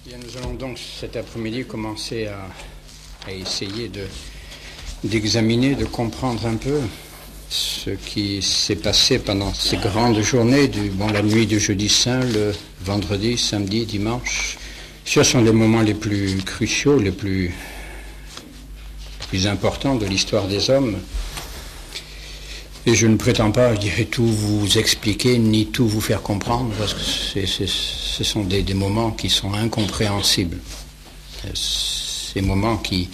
Bien, nous allons donc cet après-midi commencer à essayer d'examiner, de comprendre un peu ce qui s'est passé pendant ces grandes journées, la nuit du jeudi saint, le vendredi, samedi, dimanche. Ce sont les moments les plus cruciaux, les plus importants de l'histoire des hommes. Et je ne prétends pas, je dirais, tout vous expliquer, ni tout vous faire comprendre, parce que ce sont des moments qui sont incompréhensibles. Ces moments qui...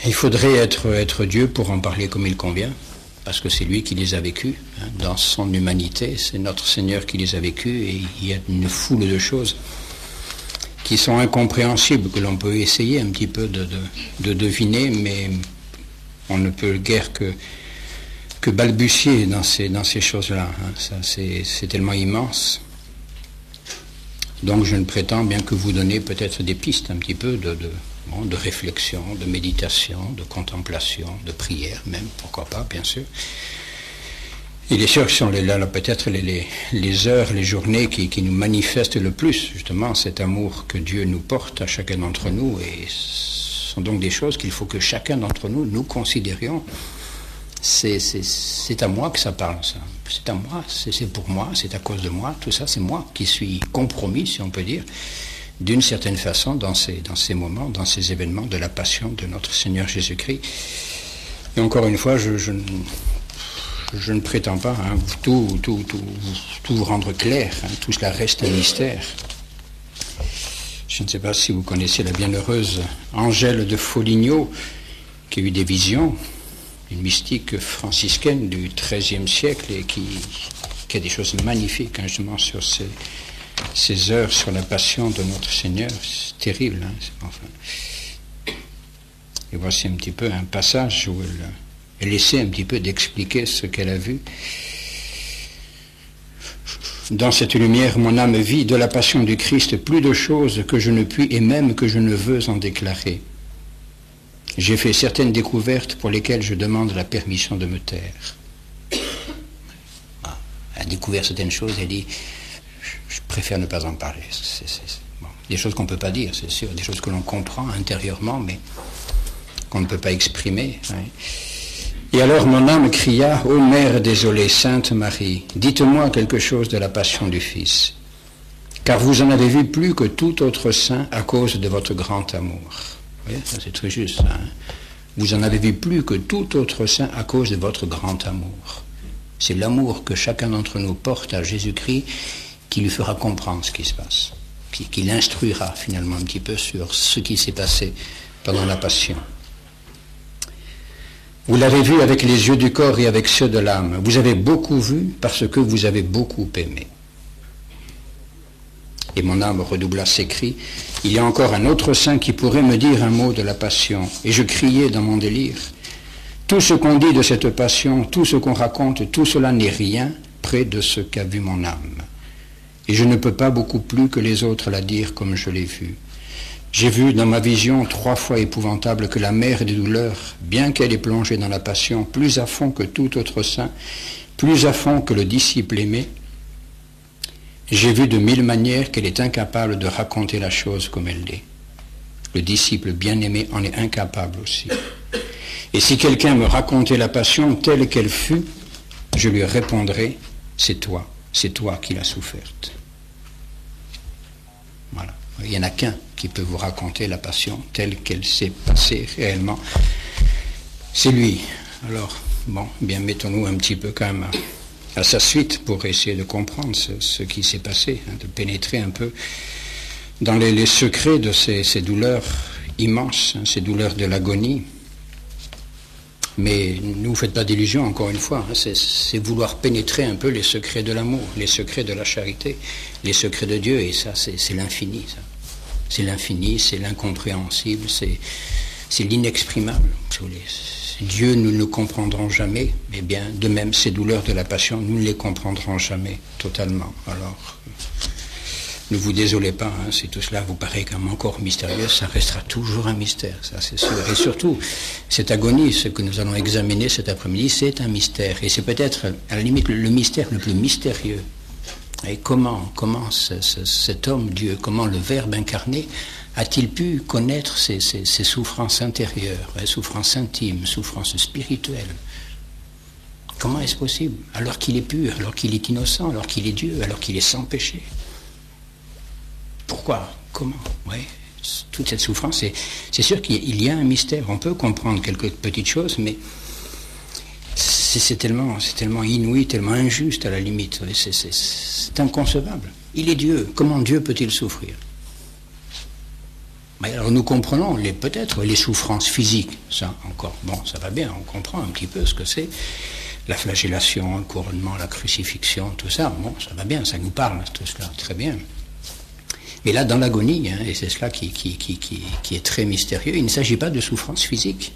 Il faudrait être Dieu pour en parler comme il convient, parce que c'est lui qui les a vécus, dans son humanité, c'est notre Seigneur qui les a vécus, et il y a une foule de choses qui sont incompréhensibles, que l'on peut essayer un petit peu de deviner, mais on ne peut guère que balbutier dans ces choses-là. Ça, c'est tellement immense. Donc je ne prétends bien que vous donner peut-être des pistes un petit peu de réflexion, de méditation, de contemplation, de prière même, pourquoi pas, bien sûr. Il est sûr que ce sont là peut-être les heures, les journées qui nous manifestent le plus, justement, cet amour que Dieu nous porte à chacun d'entre nous. Et ce sont donc des choses qu'il faut que chacun d'entre nous considérions. C'est à moi que ça parle, ça. C'est à moi, c'est pour moi, c'est à cause de moi. Tout ça, c'est moi qui suis compromis, si on peut dire, d'une certaine façon, dans ces moments, dans ces événements de la passion de notre Seigneur Jésus-Christ. Et encore une fois, je ne prétends pas tout vous rendre clair. Tout cela reste un mystère. Je ne sais pas si vous connaissez la bienheureuse Angèle de Foligno, qui a eu des visions, une mystique franciscaine du XIIIe siècle et qui a des choses magnifiques, justement, sur ces heures sur la passion de notre Seigneur. C'est terrible. Enfin. Et voici un petit peu un passage où elle essaie un petit peu d'expliquer ce qu'elle a vu. Dans cette lumière, mon âme vit de la passion du Christ plus de choses que je ne puis et même que je ne veux en déclarer. J'ai fait certaines découvertes pour lesquelles je demande la permission de me taire. Elle a découvert certaines choses, elle dit, je préfère ne pas en parler. Des choses qu'on ne peut pas dire, c'est sûr, des choses que l'on comprend intérieurement, mais qu'on ne peut pas exprimer. Et alors mon âme cria, ô Mère désolée, Sainte Marie, dites-moi quelque chose de la passion du Fils, car vous en avez vu plus que tout autre saint à cause de votre grand amour. Oui, ça c'est très juste. Ça, Vous en avez vu plus que tout autre saint à cause de votre grand amour. C'est l'amour que chacun d'entre nous porte à Jésus-Christ qui lui fera comprendre ce qui se passe, qui l'instruira finalement un petit peu sur ce qui s'est passé pendant la passion. Vous l'avez vu avec les yeux du corps et avec ceux de l'âme. Vous avez beaucoup vu parce que vous avez beaucoup aimé. Et mon âme redoubla ses cris. Il y a encore un autre saint qui pourrait me dire un mot de la passion. Et je criai dans mon délire. Tout ce qu'on dit de cette passion, tout ce qu'on raconte, tout cela n'est rien près de ce qu'a vu mon âme. Et je ne peux pas beaucoup plus que les autres la dire comme je l'ai vue. J'ai vu dans ma vision 3 fois épouvantable que la mère des douleurs, bien qu'elle ait plongé dans la passion plus à fond que tout autre saint, plus à fond que le disciple aimé, j'ai vu de 1000 manières qu'elle est incapable de raconter la chose comme elle l'est. Le disciple bien-aimé en est incapable aussi. Et si quelqu'un me racontait la passion telle qu'elle fut, je lui répondrais, c'est toi qui l'as soufferte. Voilà. Il n'y en a qu'un qui peut vous raconter la passion telle qu'elle s'est passée réellement. C'est lui. Alors, bien mettons-nous un petit peu quand même à sa suite pour essayer de comprendre ce qui s'est passé, de pénétrer un peu dans les secrets de ces douleurs immenses, ces douleurs de l'agonie. Mais ne vous faites pas d'illusions, encore une fois, c'est vouloir pénétrer un peu les secrets de l'amour, les secrets de la charité, les secrets de Dieu, et ça, c'est l'infini, ça. C'est l'infini, c'est l'incompréhensible, c'est l'inexprimable, si vous voulez. Dieu, nous ne le comprendrons jamais, mais bien, de même, ces douleurs de la passion, nous ne les comprendrons jamais totalement. Alors, ne vous désolez pas, si tout cela vous paraît quand même encore mystérieux, ça restera toujours un mystère, ça c'est sûr. Et surtout, cette agonie, ce que nous allons examiner cet après-midi, c'est un mystère. Et c'est peut-être, à la limite, le mystère le plus mystérieux Et comment cet homme, Dieu, comment le Verbe incarné a-t-il pu connaître ces souffrances intérieures, souffrances intimes, souffrances spirituelles? Comment est-ce possible? Alors qu'il est pur, alors qu'il est innocent, alors qu'il est Dieu, alors qu'il est sans péché. Pourquoi? Comment? Oui, toute cette souffrance, c'est sûr qu'il y a un mystère. On peut comprendre quelques petites choses, mais c'est tellement inouï, tellement injuste à la limite. C'est inconcevable. Il est Dieu. Comment Dieu peut-il souffrir? Mais alors nous comprenons peut-être les souffrances physiques. Ça encore, bon, ça va bien. On comprend un petit peu ce que c'est. La flagellation, le couronnement, la crucifixion, tout ça. Bon, ça va bien. Ça nous parle, tout cela. Très bien. Mais là, dans l'agonie, et c'est cela qui est très mystérieux, il ne s'agit pas de souffrance physique.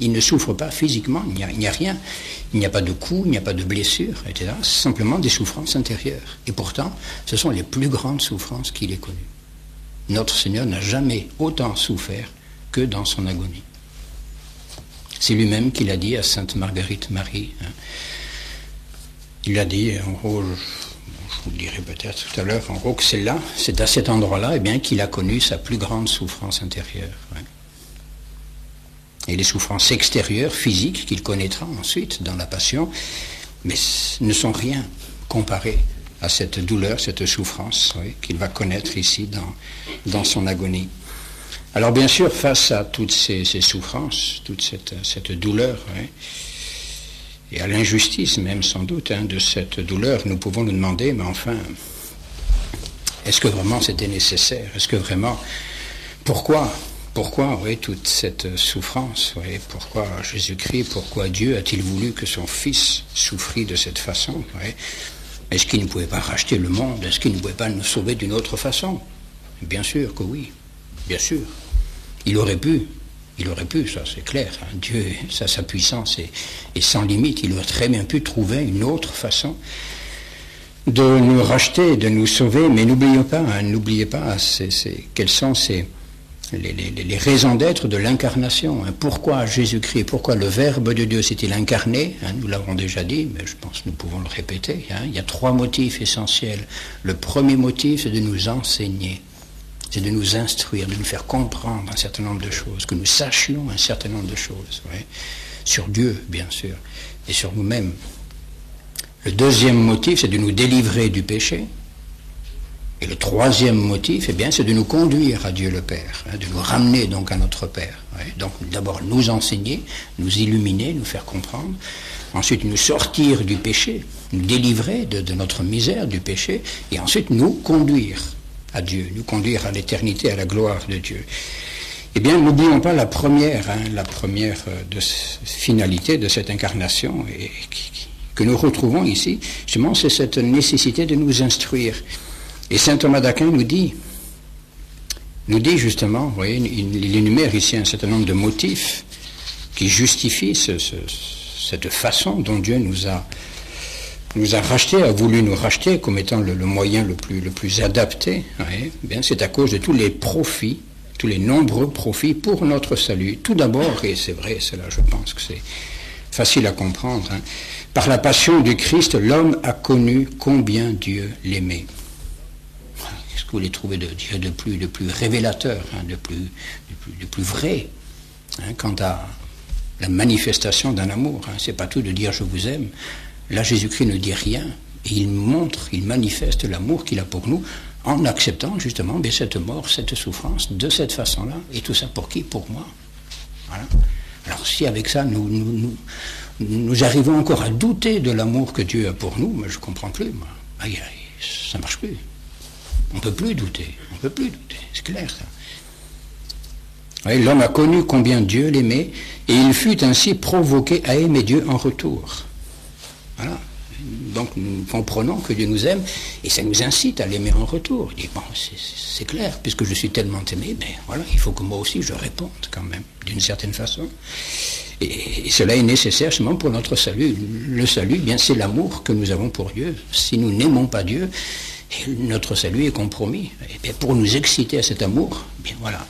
Il ne souffre pas physiquement, il n'y a rien, il n'y a pas de coups, il n'y a pas de blessures, etc. C'est simplement des souffrances intérieures. Et pourtant, ce sont les plus grandes souffrances qu'il ait connues. Notre Seigneur n'a jamais autant souffert que dans son agonie. C'est lui-même qui l'a dit à Sainte Marguerite Marie. Il a dit, en gros, je vous le dirai peut-être tout à l'heure, en gros que c'est là, c'est à cet endroit-là, qu'il a connu sa plus grande souffrance intérieure. Et les souffrances extérieures, physiques, qu'il connaîtra ensuite dans la passion, mais ne sont rien comparées à cette douleur, cette souffrance qu'il va connaître ici dans son agonie. Alors bien sûr, face à toutes ces souffrances, toute cette douleur, et à l'injustice même sans doute de cette douleur, nous pouvons nous demander, mais enfin, est-ce que vraiment c'était nécessaire? Est-ce que vraiment, pourquoi toute cette souffrance? Pourquoi Jésus-Christ, pourquoi Dieu a-t-il voulu que son Fils souffrit de cette façon? Est-ce qu'il ne pouvait pas racheter le monde? Est-ce qu'il ne pouvait pas nous sauver d'une autre façon? Bien sûr que oui, bien sûr. Il aurait pu, ça c'est clair. Dieu, sa puissance est sans limite. Il aurait très bien pu trouver une autre façon de nous racheter, de nous sauver. Mais n'oubliez pas, quelles sont les raisons d'être de l'incarnation. Pourquoi Jésus-Christ, pourquoi le Verbe de Dieu s'est-il incarné? Nous l'avons déjà dit, mais je pense que nous pouvons le répéter. Il y a 3 motifs essentiels. Le premier motif, c'est de nous enseigner. C'est de nous instruire, de nous faire comprendre un certain nombre de choses, que nous sachions un certain nombre de choses, sur Dieu, bien sûr, et sur nous-mêmes. Le deuxième motif, c'est de nous délivrer du péché. Et le troisième motif, c'est de nous conduire à Dieu le Père, de nous ramener donc à notre Père. Donc d'abord nous enseigner, nous illuminer, nous faire comprendre. Ensuite nous sortir du péché, nous délivrer de notre misère, du péché, et ensuite nous conduire à Dieu, nous conduire à l'éternité, à la gloire de Dieu. Eh bien, n'oublions pas la première finalité de cette incarnation que nous retrouvons ici. Justement, c'est cette nécessité de nous instruire. Et saint Thomas d'Aquin nous dit justement, vous voyez, il énumère ici un certain nombre de motifs qui justifient cette façon dont Dieu nous a rachetés, a voulu nous racheter comme étant le moyen le plus adapté. C'est à cause de tous les profits, tous les nombreux profits pour notre salut. Tout d'abord, et c'est vrai, cela je pense que c'est facile à comprendre, par la passion du Christ, l'homme a connu combien Dieu l'aimait. Qu'est-ce que vous voulez trouver de Dieu de plus révélateur, de plus vrai, quant à la manifestation d'un amour. C'est pas tout de dire je vous aime. Là, Jésus-Christ ne dit rien, et il manifeste l'amour qu'il a pour nous, en acceptant justement cette mort, cette souffrance, de cette façon-là, et tout ça pour qui? Pour moi. Voilà. Alors si avec ça, nous arrivons encore à douter de l'amour que Dieu a pour nous, mais je ne comprends plus, moi. Ça ne marche plus. On ne peut plus douter, c'est clair ça. Oui, l'homme a connu combien Dieu l'aimait, et il fut ainsi provoqué à aimer Dieu en retour. Voilà. Donc nous comprenons que Dieu nous aime, et ça nous incite à l'aimer en retour. Il dit, bon, c'est clair, puisque je suis tellement aimé, voilà, il faut que moi aussi je réponde quand même, d'une certaine façon. Et cela est nécessaire justement pour notre salut. Le salut, c'est l'amour que nous avons pour Dieu. Si nous n'aimons pas Dieu, notre salut est compromis. Et pour nous exciter à cet amour, voilà,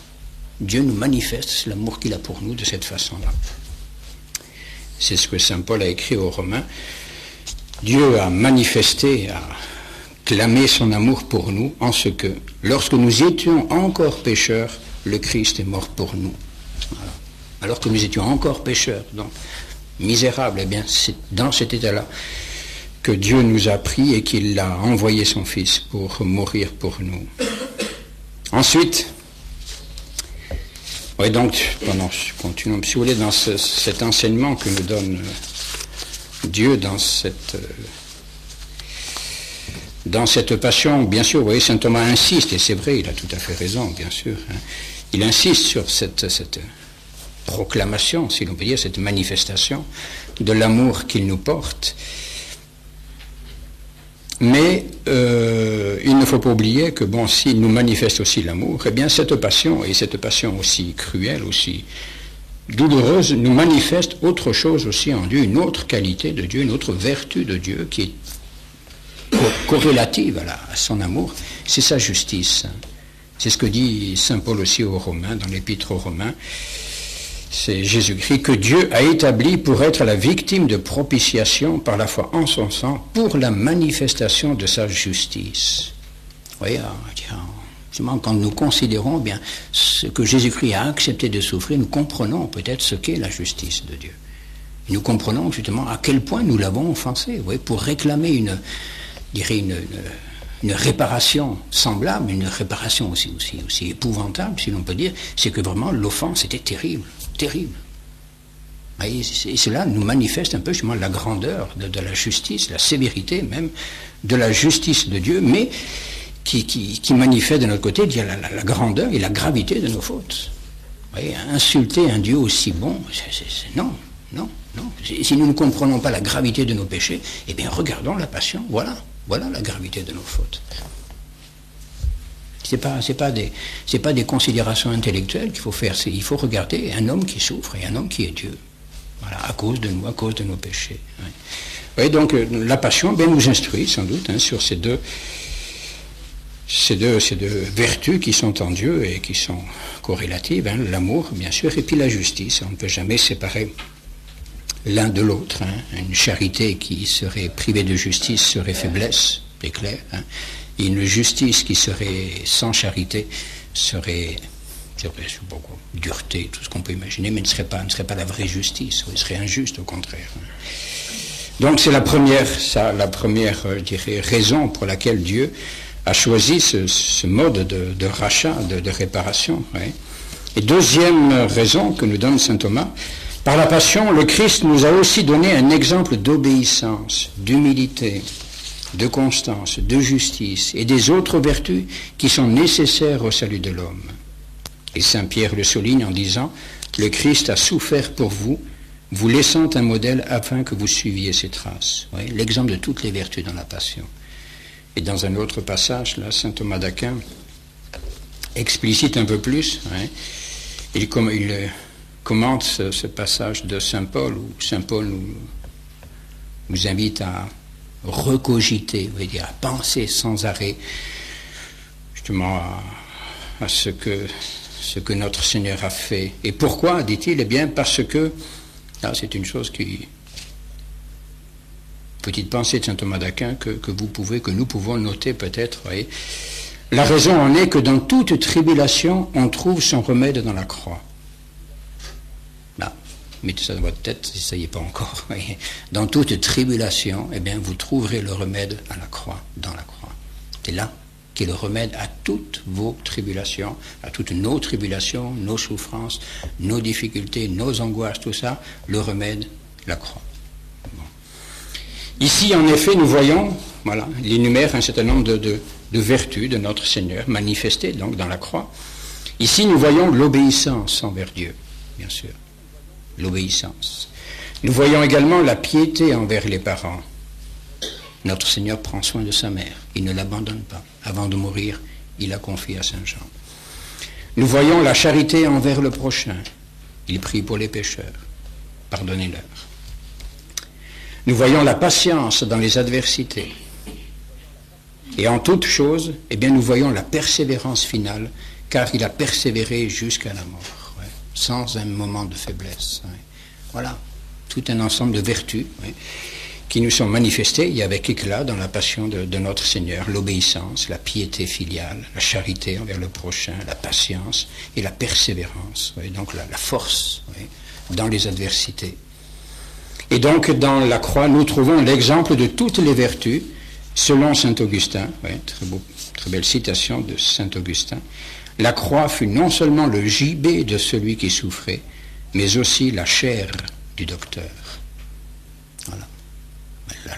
Dieu nous manifeste l'amour qu'il a pour nous de cette façon-là. C'est ce que saint Paul a écrit aux Romains. Dieu a manifesté, a clamé son amour pour nous en ce que, lorsque nous étions encore pécheurs, le Christ est mort pour nous. Voilà. Alors que nous étions encore pécheurs, donc misérables, eh bien c'est dans cet état-là que Dieu nous a pris et qu'il a envoyé son Fils pour mourir pour nous. Ensuite, oui, donc, continuons, si vous voulez, dans cet enseignement que nous donne Dieu dans cette passion, bien sûr, vous voyez, saint Thomas insiste, et c'est vrai, il a tout à fait raison, bien sûr, hein, il insiste sur cette proclamation, si l'on peut dire, cette manifestation de l'amour qu'il nous porte. Mais il ne faut pas oublier que, bon, s'il nous manifeste aussi l'amour, eh bien cette passion, et cette passion aussi cruelle, aussi douloureuse, nous manifeste autre chose aussi en Dieu, une autre qualité de Dieu, une autre vertu de Dieu qui est corrélative à son amour, c'est sa justice. C'est ce que dit saint Paul aussi aux Romains, dans l'épître aux Romains. C'est Jésus-Christ que Dieu a établi pour être la victime de propitiation par la foi en son sang pour la manifestation de sa justice. Vous voyez, justement, quand nous considérons bien ce que Jésus-Christ a accepté de souffrir, nous comprenons peut-être ce qu'est la justice de Dieu. Nous comprenons justement à quel point nous l'avons offensé. Vous voyez, pour réclamer une réparation semblable, une réparation aussi épouvantable, si l'on peut dire, c'est que vraiment l'offense était terrible. Et cela nous manifeste un peu justement la grandeur de la justice, la sévérité même de la justice de Dieu, mais qui manifeste de notre côté la grandeur et la gravité de nos fautes. Vous voyez, insulter un Dieu aussi bon, non. Si nous ne comprenons pas la gravité de nos péchés, eh bien regardons la passion, voilà la gravité de nos fautes. C'est pas des considérations intellectuelles qu'il faut faire, il faut regarder un homme qui souffre et un homme qui est Dieu. Voilà, à cause de nous, à cause de nos péchés. Oui. Oui, donc la passion nous instruit sans doute sur ces deux vertus qui sont en Dieu et qui sont corrélatives, l'amour bien sûr, et puis la justice. On ne peut jamais séparer l'un de l'autre. Une charité qui serait privée de justice serait faiblesse, c'est clair. Et une justice qui serait sans charité serait beaucoup dureté, tout ce qu'on peut imaginer, mais ne serait pas la vraie justice, il serait injuste au contraire. Donc c'est la première, je dirais, raison pour laquelle Dieu a choisi ce mode de rachat, de réparation. Oui. Et deuxième raison que nous donne saint Thomas, par la passion, le Christ nous a aussi donné un exemple d'obéissance, d'humilité, de constance, de justice et des autres vertus qui sont nécessaires au salut de l'homme. Et saint Pierre le souligne en disant « Le Christ a souffert pour vous, vous laissant un modèle afin que vous suiviez ses traces. » L'exemple de toutes les vertus dans la passion. Et dans un autre passage, là, saint Thomas d'Aquin explicite un peu plus. Il commente ce passage de saint Paul, où saint Paul nous invite à recogiter, à penser sans arrêt, justement à ce que notre Seigneur a fait. Et pourquoi, dit-il? Eh bien, parce que, là, c'est une chose petite pensée de saint Thomas d'Aquin que nous pouvons noter peut-être, voyez. La raison en est que dans toute tribulation, on trouve son remède dans la croix. Là, mettez ça dans votre tête, si ça y est pas encore. Voyez. Dans toute tribulation, eh bien, vous trouverez le remède à la croix, dans la croix. C'est là qui est le remède à toutes vos tribulations, à toutes nos tribulations, nos souffrances, nos difficultés, nos angoisses, tout ça, le remède, la croix. Bon. Ici, en effet, nous voyons, voilà, il énumère un certain nombre de vertus de notre Seigneur, manifestées donc dans la croix. Ici, nous voyons l'obéissance envers Dieu, bien sûr, l'obéissance. Nous voyons également la piété envers les parents. Notre Seigneur prend soin de sa mère, il ne l'abandonne pas. Avant de mourir, il a confié à saint Jean. Nous voyons la charité envers le prochain. Il prie pour les pécheurs. Pardonnez-leur. Nous voyons la patience dans les adversités. Et en toute chose, eh bien, nous voyons la persévérance finale, car il a persévéré jusqu'à la mort, sans un moment de faiblesse. Voilà, tout un ensemble de vertus qui nous sont manifestés et avec éclat dans la passion de notre Seigneur, l'obéissance, la piété filiale, la charité envers le prochain, la patience et la persévérance, oui, donc la force, oui, dans les adversités. Et donc dans la croix, nous trouvons l'exemple de toutes les vertus, selon saint Augustin, oui, très belle citation de saint Augustin. La croix fut non seulement le gibet de celui qui souffrait, mais aussi la chair du docteur. Voilà.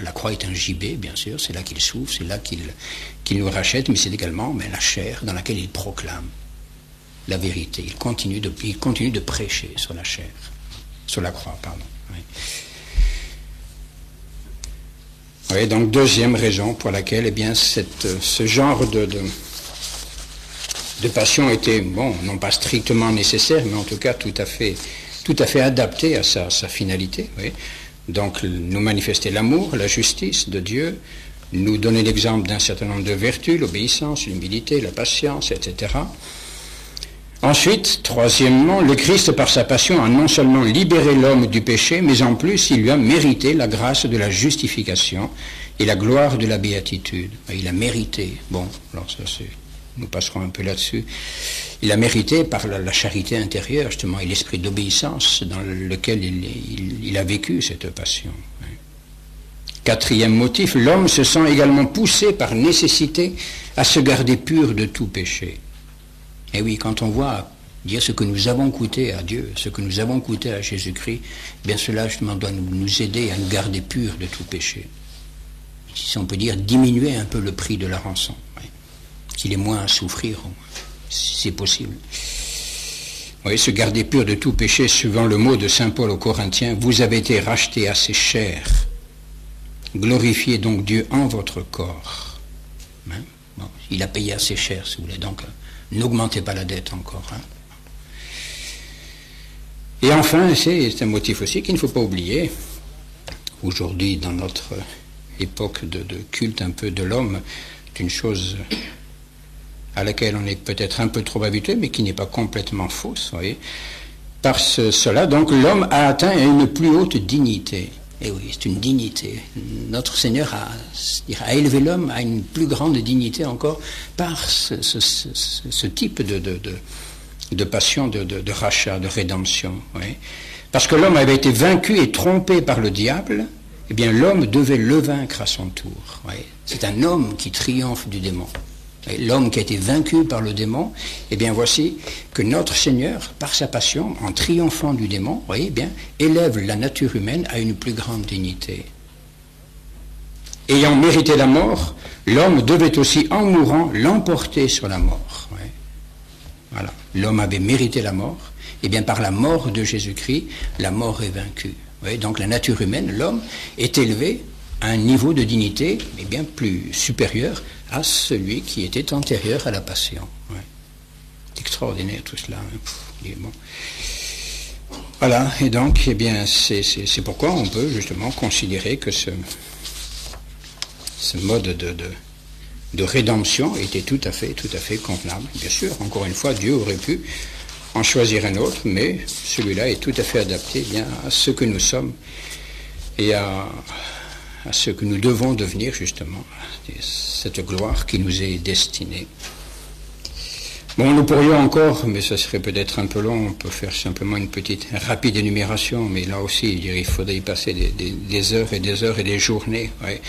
La croix est un gibet, bien sûr, c'est là qu'il souffre, c'est là qu'il nous rachète, mais c'est également la chair dans laquelle il proclame la vérité. Il continue de prêcher sur la chair, sur la croix, pardon. Oui. Oui, donc deuxième raison pour laquelle, eh bien, ce genre de passion était, bon, non pas strictement nécessaire, mais en tout cas tout à fait adapté à sa finalité. Oui. Donc nous manifester l'amour, la justice de Dieu, nous donner l'exemple d'un certain nombre de vertus, l'obéissance, l'humilité, la patience, etc. Ensuite, troisièmement, le Christ, par sa passion, a non seulement libéré l'homme du péché, mais en plus, il lui a mérité la grâce de la justification et la gloire de la béatitude. Il a mérité, bon, alors ça c'est, nous passerons un peu là-dessus, il a mérité par la charité intérieure, justement, et l'esprit d'obéissance dans lequel il a vécu cette passion. Quatrième motif, l'homme se sent également poussé par nécessité à se garder pur de tout péché. Et oui, quand on voit dire ce que nous avons coûté à Dieu, ce que nous avons coûté à Jésus-Christ, bien cela justement doit nous aider à nous garder purs de tout péché. Si on peut dire, diminuer un peu le prix de la rançon, oui. Qu'il ait moins à souffrir, si c'est possible. Oui, se garder pur de tout péché, suivant le mot de saint Paul aux Corinthiens, vous avez été rachetés assez cher. Glorifiez donc Dieu en votre corps. Hein? Bon, il a payé assez cher, si vous voulez, donc n'augmentez pas la dette encore. Hein. Et enfin, c'est un motif aussi qu'il ne faut pas oublier. Aujourd'hui, dans notre époque de culte un peu de l'homme, c'est une chose à laquelle on est peut-être un peu trop habitué, mais qui n'est pas complètement fausse. Vous voyez. Par cela, donc, l'homme a atteint une plus haute dignité. Et oui, c'est une dignité. Notre Seigneur a élevé l'homme à une plus grande dignité encore par ce type de passion, de rachat, de rédemption. Oui. Parce que l'homme avait été vaincu et trompé par le diable, eh bien l'homme devait le vaincre à son tour. Oui. C'est un homme qui triomphe du démon. L'homme qui a été vaincu par le démon, eh bien voici que notre Seigneur, par sa passion, en triomphant du démon, voyez, eh bien, élève la nature humaine à une plus grande dignité. Ayant mérité la mort, l'homme devait aussi, en mourant, l'emporter sur la mort. Ouais. Voilà. L'homme avait mérité la mort, et bien par la mort de Jésus-Christ, la mort est vaincue. Ouais. Donc la nature humaine, l'homme, est élevé à un niveau de dignité eh bien, plus supérieur à celui qui était antérieur à la passion. Ouais. C'est extraordinaire tout cela. Hein. Bon. Voilà, et donc, eh bien, c'est pourquoi on peut justement considérer que ce mode de rédemption était tout à fait convenable. Bien sûr, encore une fois, Dieu aurait pu en choisir un autre, mais celui-là est tout à fait adapté bien à ce que nous sommes et à ce que nous devons devenir justement, cette gloire qui nous est destinée. Bon, nous pourrions encore, mais ça serait peut-être un peu long, on peut faire simplement une petite rapide énumération, mais là aussi, il faudrait y passer des heures et des heures et des journées. Ouais.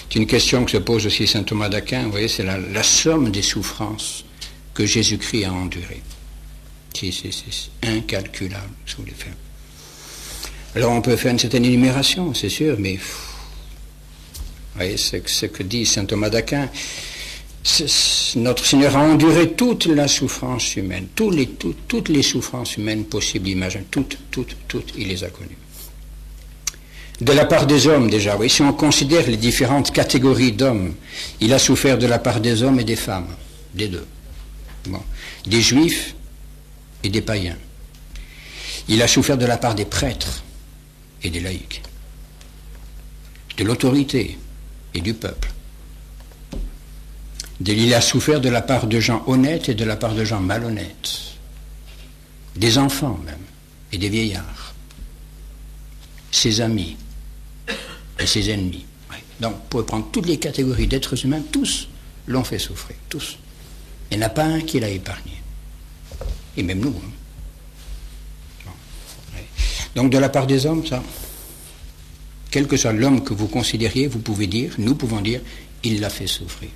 C'est une question que se pose aussi saint Thomas d'Aquin, vous voyez, c'est la somme des souffrances que Jésus-Christ a endurées. C'est incalculable, si vous voulez faire. Alors on peut faire une certaine énumération, c'est sûr, mais vous voyez, ce que dit saint Thomas d'Aquin, notre Seigneur a enduré toute la souffrance humaine, toutes les souffrances humaines possibles, imaginables, toutes, il les a connues. De la part des hommes déjà, oui, si on considère les différentes catégories d'hommes, il a souffert de la part des hommes et des femmes, des deux. Bon. Des juifs et des païens. Il a souffert de la part des prêtres et des laïcs, de l'autorité et du peuple. Il a souffert de la part de gens honnêtes et de la part de gens malhonnêtes, des enfants même, et des vieillards, ses amis et ses ennemis. Ouais. Donc, vous pouvez prendre toutes les catégories d'êtres humains, tous l'ont fait souffrir, tous. Il n'y en a pas un qui l'a épargné. Et même nous. Hein. Bon. Ouais. Donc, de la part des hommes, ça, quel que soit l'homme que vous considériez, vous pouvez dire, nous pouvons dire, il l'a fait souffrir.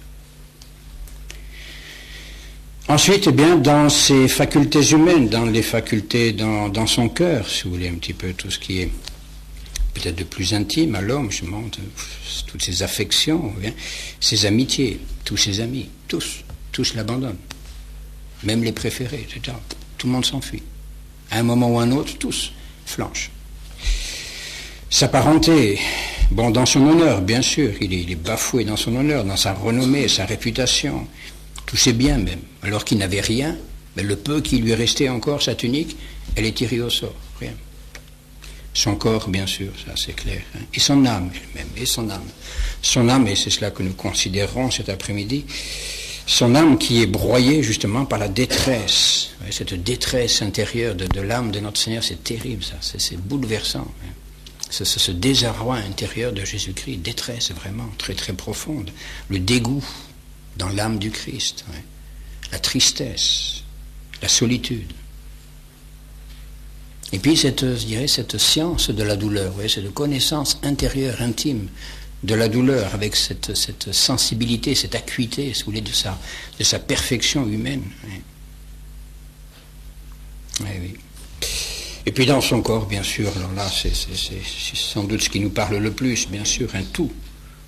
Ensuite, eh bien, dans ses facultés humaines, dans les facultés, dans son cœur, si vous voulez, un petit peu tout ce qui est peut-être de plus intime à l'homme, je montre toutes ses affections, bien, ses amitiés, tous ses amis, tous l'abandonnent, même les préférés, etc. Tout le monde s'enfuit. À un moment ou à un autre, tous flanchent. Sa parenté, bon, dans son honneur, bien sûr, il est bafoué dans son honneur, dans sa renommée, sa réputation, tous ses biens même, alors qu'il n'avait rien, mais le peu qui lui restait encore, sa tunique, elle est tirée au sort, rien. Son corps, bien sûr, ça c'est clair, hein. Et son âme elle-même, et son âme. Son âme, et c'est cela que nous considérons cet après-midi, son âme qui est broyée justement par la détresse, cette détresse intérieure de l'âme de notre Seigneur, c'est terrible ça, c'est bouleversant, hein. Ce désarroi intérieur de Jésus-Christ, détresse vraiment très très profonde, le dégoût dans l'âme du Christ, ouais. La tristesse, la solitude. Et puis je dirais, cette science de la douleur, ouais, cette connaissance intérieure, intime de la douleur, avec cette sensibilité, cette acuité, si vous voulez, de sa perfection humaine. Ouais. Ouais, oui. Et puis dans son corps, bien sûr, alors là, c'est sans doute ce qui nous parle le plus, bien sûr, un tout.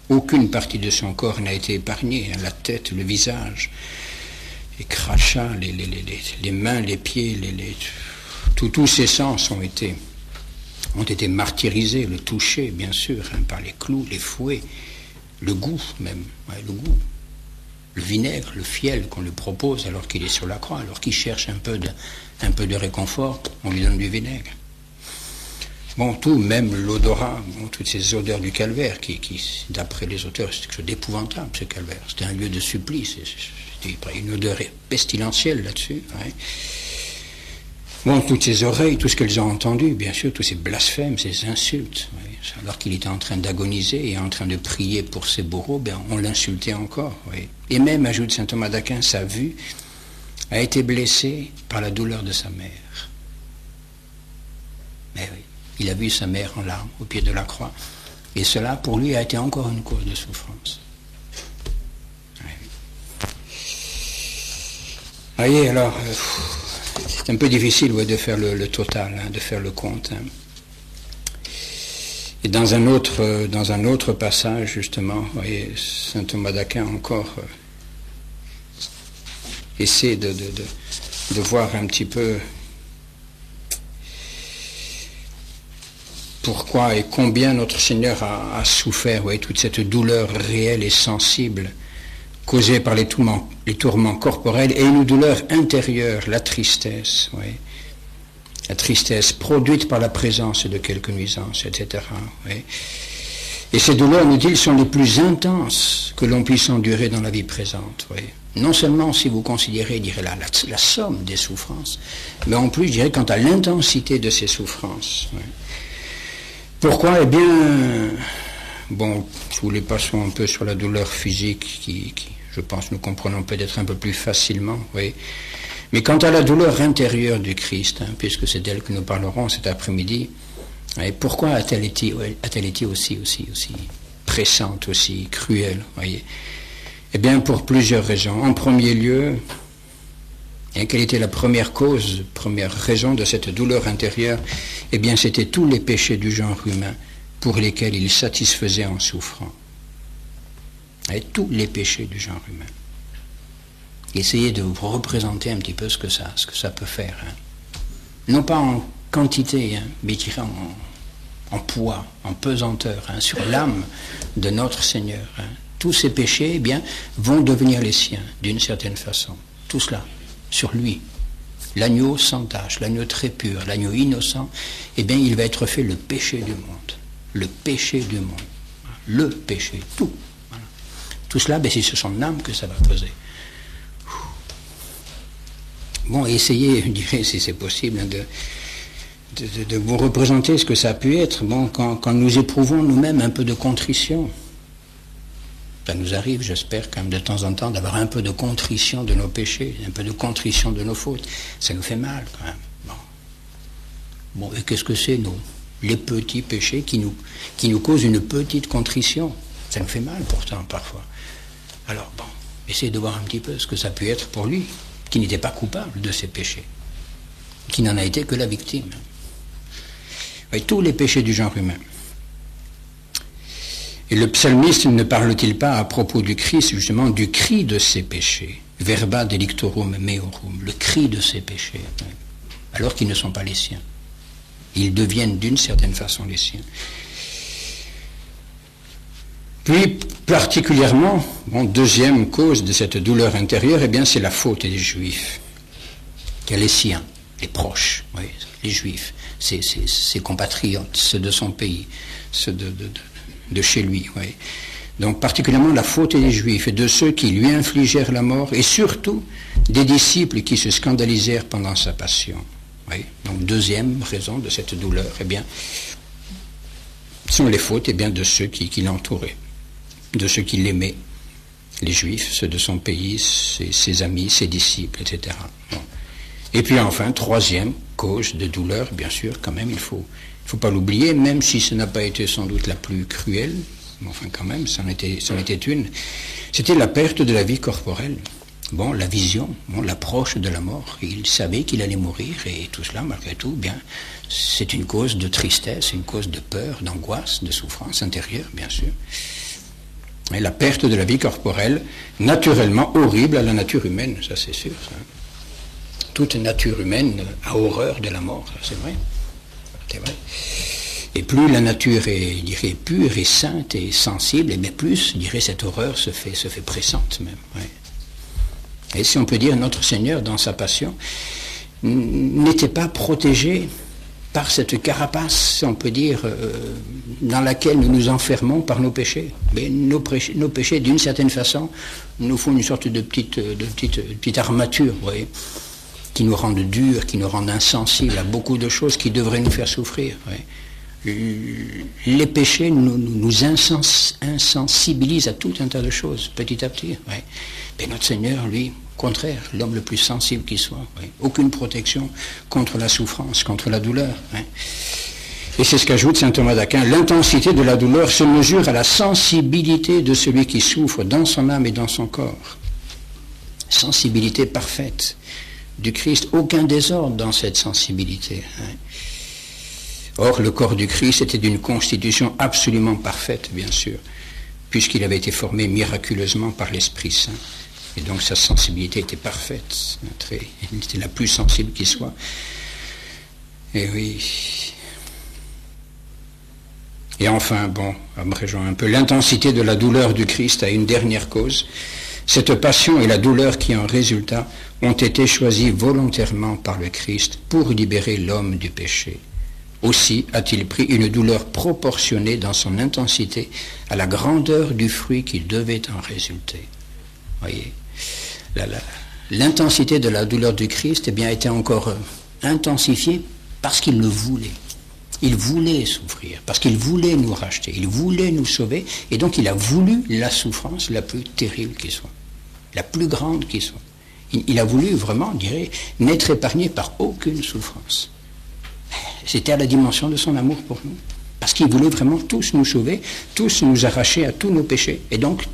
Aucune partie de son corps n'a été épargnée, hein, la tête, le visage, les crachats, les mains, les pieds, tous ses sens ont été martyrisés, le toucher, bien sûr, hein, par les clous, les fouets, le goût même, ouais, le goût, le vinaigre, le fiel qu'on lui propose alors qu'il est sur la croix, alors qu'il cherche un peu de réconfort, on lui donne du vinaigre. Bon, tout, même l'odorat, bon, toutes ces odeurs du calvaire, qui d'après les auteurs, c'est quelque chose d'épouvantable, ce calvaire. C'était un lieu de supplice, c'était une odeur pestilentielle là-dessus. Ouais. Bon, toutes ces oreilles, tout ce qu'elles ont entendu, bien sûr, tous ces blasphèmes, ces insultes. Ouais. Alors qu'il était en train d'agoniser et en train de prier pour ses bourreaux, ben, on l'insultait encore. Ouais. Et même, ajoute saint Thomas d'Aquin, sa vue a été blessée par la douleur de sa mère. Mais oui. Il a vu sa mère en larmes au pied de la croix. Et cela, pour lui, a été encore une cause de souffrance. Voyez, alors, c'est un peu difficile ouais, de faire le total, hein, de faire le compte. Hein. Et dans un autre passage, justement, vous voyez, saint Thomas d'Aquin encore essaie de voir un petit peu pourquoi et combien notre Seigneur a souffert, ouais, toute cette douleur réelle et sensible causée par les tourments corporels et une douleur intérieure, la tristesse, ouais, la tristesse produite par la présence de quelques nuisances, etc. Ouais. Et ces douleurs, nous dit-il, sont les plus intenses que l'on puisse endurer dans la vie présente. Ouais. Non seulement si vous considérez, je dirais, la somme des souffrances, mais en plus, je dirais, quant à l'intensité de ces souffrances. Ouais. Pourquoi? Eh bien, bon, si vous voulez, passons un peu sur la douleur physique qui je pense, nous comprenons peut-être un peu plus facilement, oui. Mais quant à la douleur intérieure du Christ, hein, puisque c'est d'elle que nous parlerons cet après-midi, et pourquoi a-t-elle été aussi pressante, aussi cruelle, voyez? Eh bien, pour plusieurs raisons. En premier lieu, et quelle était la première cause, première raison de cette douleur intérieure? Eh bien, c'était tous les péchés du genre humain pour lesquels il satisfaisait en souffrant. Et tous les péchés du genre humain. Essayez de vous représenter un petit peu ce que ça peut faire. Hein. Non pas en quantité, hein, mais en poids, en pesanteur, hein, sur l'âme de notre Seigneur. Hein. Tous ces péchés, eh bien, vont devenir les siens, d'une certaine façon. Tout cela, sur lui. L'agneau sans tache, l'agneau très pur, l'agneau innocent, eh bien, il va être fait le péché du monde. Le péché du monde. Le péché, tout. Voilà. Tout cela, ben, c'est sur son âme que ça va peser. Bon, essayez, je dirais, si c'est possible, de vous représenter ce que ça a pu être, bon, quand nous éprouvons nous-mêmes un peu de contrition. Ça nous arrive, j'espère, quand même de temps en temps, d'avoir un peu de contrition de nos péchés, un peu de contrition de nos fautes. Ça nous fait mal, quand même. Bon, et qu'est-ce que c'est, nous? Les petits péchés qui nous causent une petite contrition. Ça nous fait mal, pourtant, parfois. Alors, bon, essayez de voir un petit peu ce que ça a pu être pour lui, qui n'était pas coupable de ses péchés, qui n'en a été que la victime. Oui, tous les péchés du genre humain. Et le psalmiste ne parle-t-il pas à propos du Christ, justement, du cri de ses péchés, verba delictorum meorum, le cri de ses péchés, alors qu'ils ne sont pas les siens. Ils deviennent d'une certaine façon les siens. Puis, particulièrement, deuxième cause de cette douleur intérieure, eh bien, c'est la faute des Juifs. Les siens, les proches, oui, les Juifs, ses compatriotes, ceux de son pays, ceux de chez lui, oui. Donc, particulièrement la faute des Juifs et de ceux qui lui infligèrent la mort, et surtout des disciples qui se scandalisèrent pendant sa passion. Oui. Donc, deuxième raison de cette douleur, eh bien, sont les fautes, eh bien, de ceux qui l'entouraient, de ceux qui l'aimaient, les Juifs, ceux de son pays, ses amis, ses disciples, etc. Bon. Et puis enfin, troisième cause de douleur, bien sûr, quand même, il faut pas l'oublier, même si ce n'a pas été sans doute la plus cruelle, mais enfin quand même, c'en était une, c'était la perte de la vie corporelle. Bon, la vision, l'approche de la mort. Il savait qu'il allait mourir, et tout cela, malgré tout, bien, c'est une cause de tristesse, une cause de peur, d'angoisse, de souffrance intérieure, bien sûr. Et la perte de la vie corporelle, naturellement horrible à la nature humaine, ça c'est sûr. Ça. Toute nature humaine a horreur de la mort, ça c'est vrai. C'est vrai. Et plus la nature est, je dirais, pure et sainte et sensible, et bien plus, je dirais, cette horreur se fait pressante même. Ouais. Et si on peut dire, notre Seigneur, dans sa passion, n'était pas protégé par cette carapace, on peut dire, dans laquelle nous nous enfermons par nos péchés. Mais nos péchés, d'une certaine façon, nous font une sorte de petite armature, vous voyez, qui nous rendent durs, qui nous rendent insensibles à beaucoup de choses qui devraient nous faire souffrir. Oui. Les péchés nous insensibilisent à tout un tas de choses, petit à petit. Oui. Mais notre Seigneur, lui, au contraire, l'homme le plus sensible qui soit. Oui. Aucune protection contre la souffrance, contre la douleur. Oui. Et c'est ce qu'ajoute saint Thomas d'Aquin. L'intensité de la douleur se mesure à la sensibilité de celui qui souffre dans son âme et dans son corps. Sensibilité parfaite du Christ, aucun désordre dans cette sensibilité. Or, le corps du Christ était d'une constitution absolument parfaite, bien sûr, puisqu'il avait été formé miraculeusement par l'Esprit Saint. Et donc sa sensibilité était parfaite, elle était la plus sensible qui soit. Et oui. Et enfin, abrégeons un peu, l'intensité de la douleur du Christ a une dernière cause. Cette passion et la douleur qui en résultat ont été choisies volontairement par le Christ pour libérer l'homme du péché. Aussi a-t-il pris une douleur proportionnée dans son intensité à la grandeur du fruit qui devait en résulter. Voyez, l'intensité de la douleur du Christ a été encore intensifiée parce qu'il le voulait. Il voulait souffrir, parce qu'il voulait nous racheter, il voulait nous sauver, et donc il a voulu la souffrance la plus terrible qui soit, la plus grande qui soit. Il a voulu vraiment, je dirais, n'être épargné par aucune souffrance. C'était à la dimension de son amour pour nous, parce qu'il voulait vraiment tous nous sauver, tous nous arracher à tous nos péchés, et donc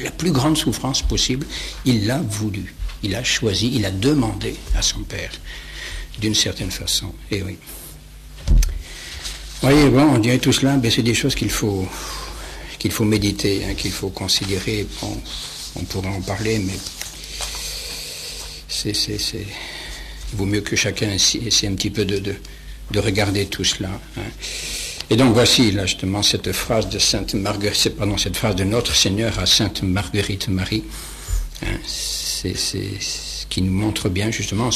la plus grande souffrance possible, il l'a voulu, il a choisi, il a demandé à son Père, d'une certaine façon, et oui. Vous voyez, on dirait tout cela, c'est des choses qu'il faut méditer, qu'il faut considérer. On pourrait en parler, mais il vaut mieux que chacun essaie un petit peu de regarder tout cela. Et donc voici là justement cette phrase de cette phrase de notre Seigneur à Sainte Marguerite Marie. C'est ce qui nous montre bien justement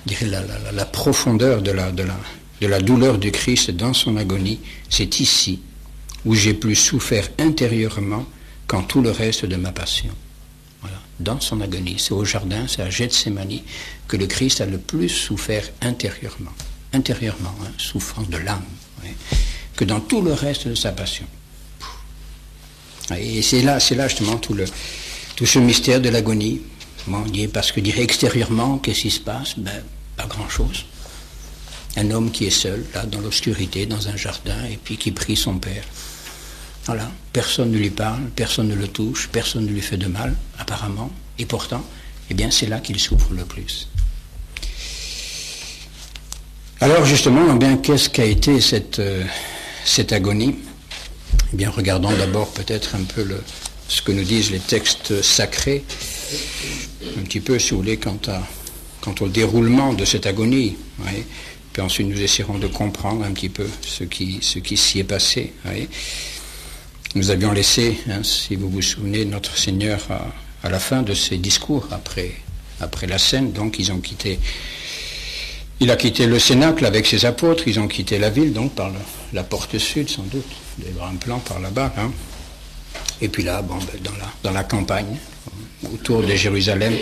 la profondeur de la douleur du Christ dans son agonie. C'est ici où j'ai plus souffert intérieurement qu'en tout le reste de ma passion. Voilà, dans son agonie. C'est au jardin, c'est à Gethsémani que le Christ a le plus souffert intérieurement. intérieurement, hein, souffrance de l'âme, oui, que dans tout le reste de sa passion. Et c'est là justement tout ce mystère de l'agonie. Bon, parce que extérieurement, qu'est-ce qui se passe? Ben, pas grand-chose. Un homme qui est seul, là, dans l'obscurité, dans un jardin, et puis qui prie son Père. Voilà, personne ne lui parle, personne ne le touche, personne ne lui fait de mal, apparemment, et pourtant, eh bien, c'est là qu'il souffre le plus. Alors, justement, eh bien, qu'est-ce qu'a été cette agonie? Eh bien, regardons d'abord peut-être un peu ce que nous disent les textes sacrés, un petit peu, si vous voulez, quant au déroulement de cette agonie. Oui. Puis ensuite, nous essaierons de comprendre un petit peu ce qui s'y est passé. Oui. Nous avions laissé, hein, si vous vous souvenez, notre Seigneur à la fin de ses discours, après la scène, donc il a quitté le cénacle avec ses apôtres, ils ont quitté la ville, donc par la porte sud, sans doute, des grands plans par là-bas. Hein. Et puis là, bon, dans la campagne, autour de Jérusalem,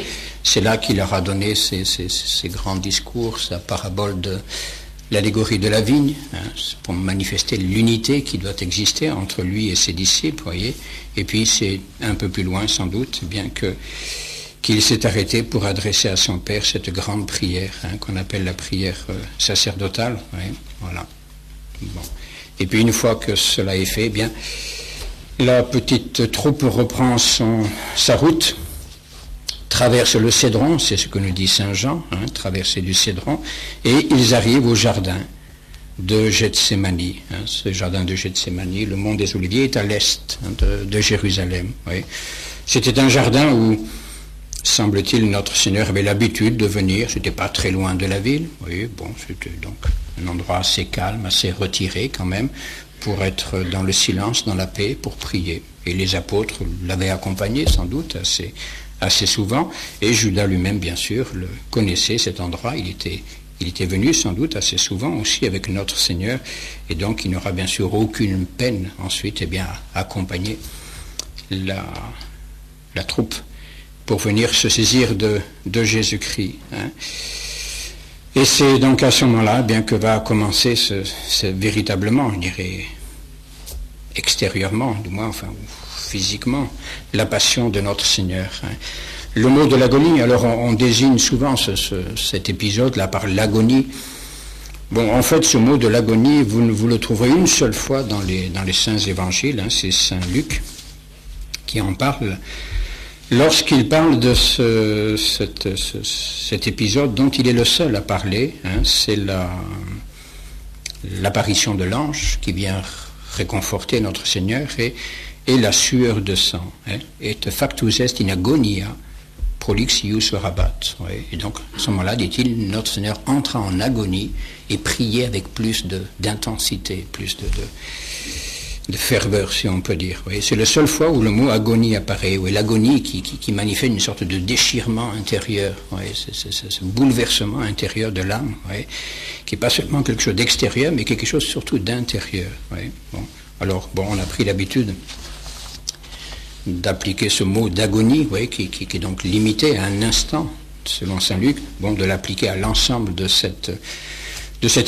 c'est là qu'il leur a donné ses grands discours, sa parabole de l'allégorie de la vigne, hein, pour manifester l'unité qui doit exister entre lui et ses disciples, voyez. Et puis c'est un peu plus loin, sans doute, bien qu'il s'est arrêté pour adresser à son Père cette grande prière, hein, qu'on appelle la prière sacerdotale. Ouais, voilà. Bon. Et puis une fois que cela est fait, eh bien, la petite troupe reprend sa route, traverse le Cédron, c'est ce que nous dit Saint Jean, hein, traversée du Cédron, et ils arrivent au jardin de Gethsémani. Hein, ce jardin de Gethsémani, le mont des Oliviers, est à l'est, hein, de Jérusalem. Oui. C'était un jardin où, semble-t-il, notre Seigneur avait l'habitude de venir. C'était pas très loin de la ville. Oui, bon, c'était donc un endroit assez calme, assez retiré quand même, pour être dans le silence, dans la paix, pour prier. Et les apôtres l'avaient accompagné, sans doute, assez souvent. Et Judas lui-même, bien sûr, le connaissait, cet endroit. Il était venu, sans doute, assez souvent aussi avec notre Seigneur. Et donc, il n'aura bien sûr aucune peine, ensuite, eh bien, à accompagner la troupe pour venir se saisir de Jésus-Christ. Hein. Et c'est donc à ce moment-là, bien que va commencer véritablement, je dirais, extérieurement, du moins, enfin, physiquement, la passion de notre Seigneur. Hein. Le mot de l'agonie, alors on désigne souvent cet épisode-là par l'agonie. Bon, en fait, ce mot de l'agonie, vous le trouverez une seule fois dans les saints évangiles, hein, c'est Saint Luc qui en parle. Lorsqu'il parle de cet épisode dont il est le seul à parler, hein, c'est l'apparition de l'ange qui vient réconforter notre Seigneur et la sueur de sang. Hein, et factus est in agonia prolixius rabat. Ouais, et donc, à ce moment-là, dit-il, notre Seigneur entra en agonie et priait avec plus d'intensité, plus de ferveur, si on peut dire. Oui, c'est la seule fois où le mot agonie apparaît, oui, l'agonie qui manifeste une sorte de déchirement intérieur, oui, c'est ce bouleversement intérieur de l'âme, oui, qui n'est pas seulement quelque chose d'extérieur, mais quelque chose surtout d'intérieur. Oui, bon. Alors, bon, on a pris l'habitude d'appliquer ce mot d'agonie, oui, qui est donc limité à un instant, selon Saint Luc, bon, de l'appliquer à l'ensemble de cet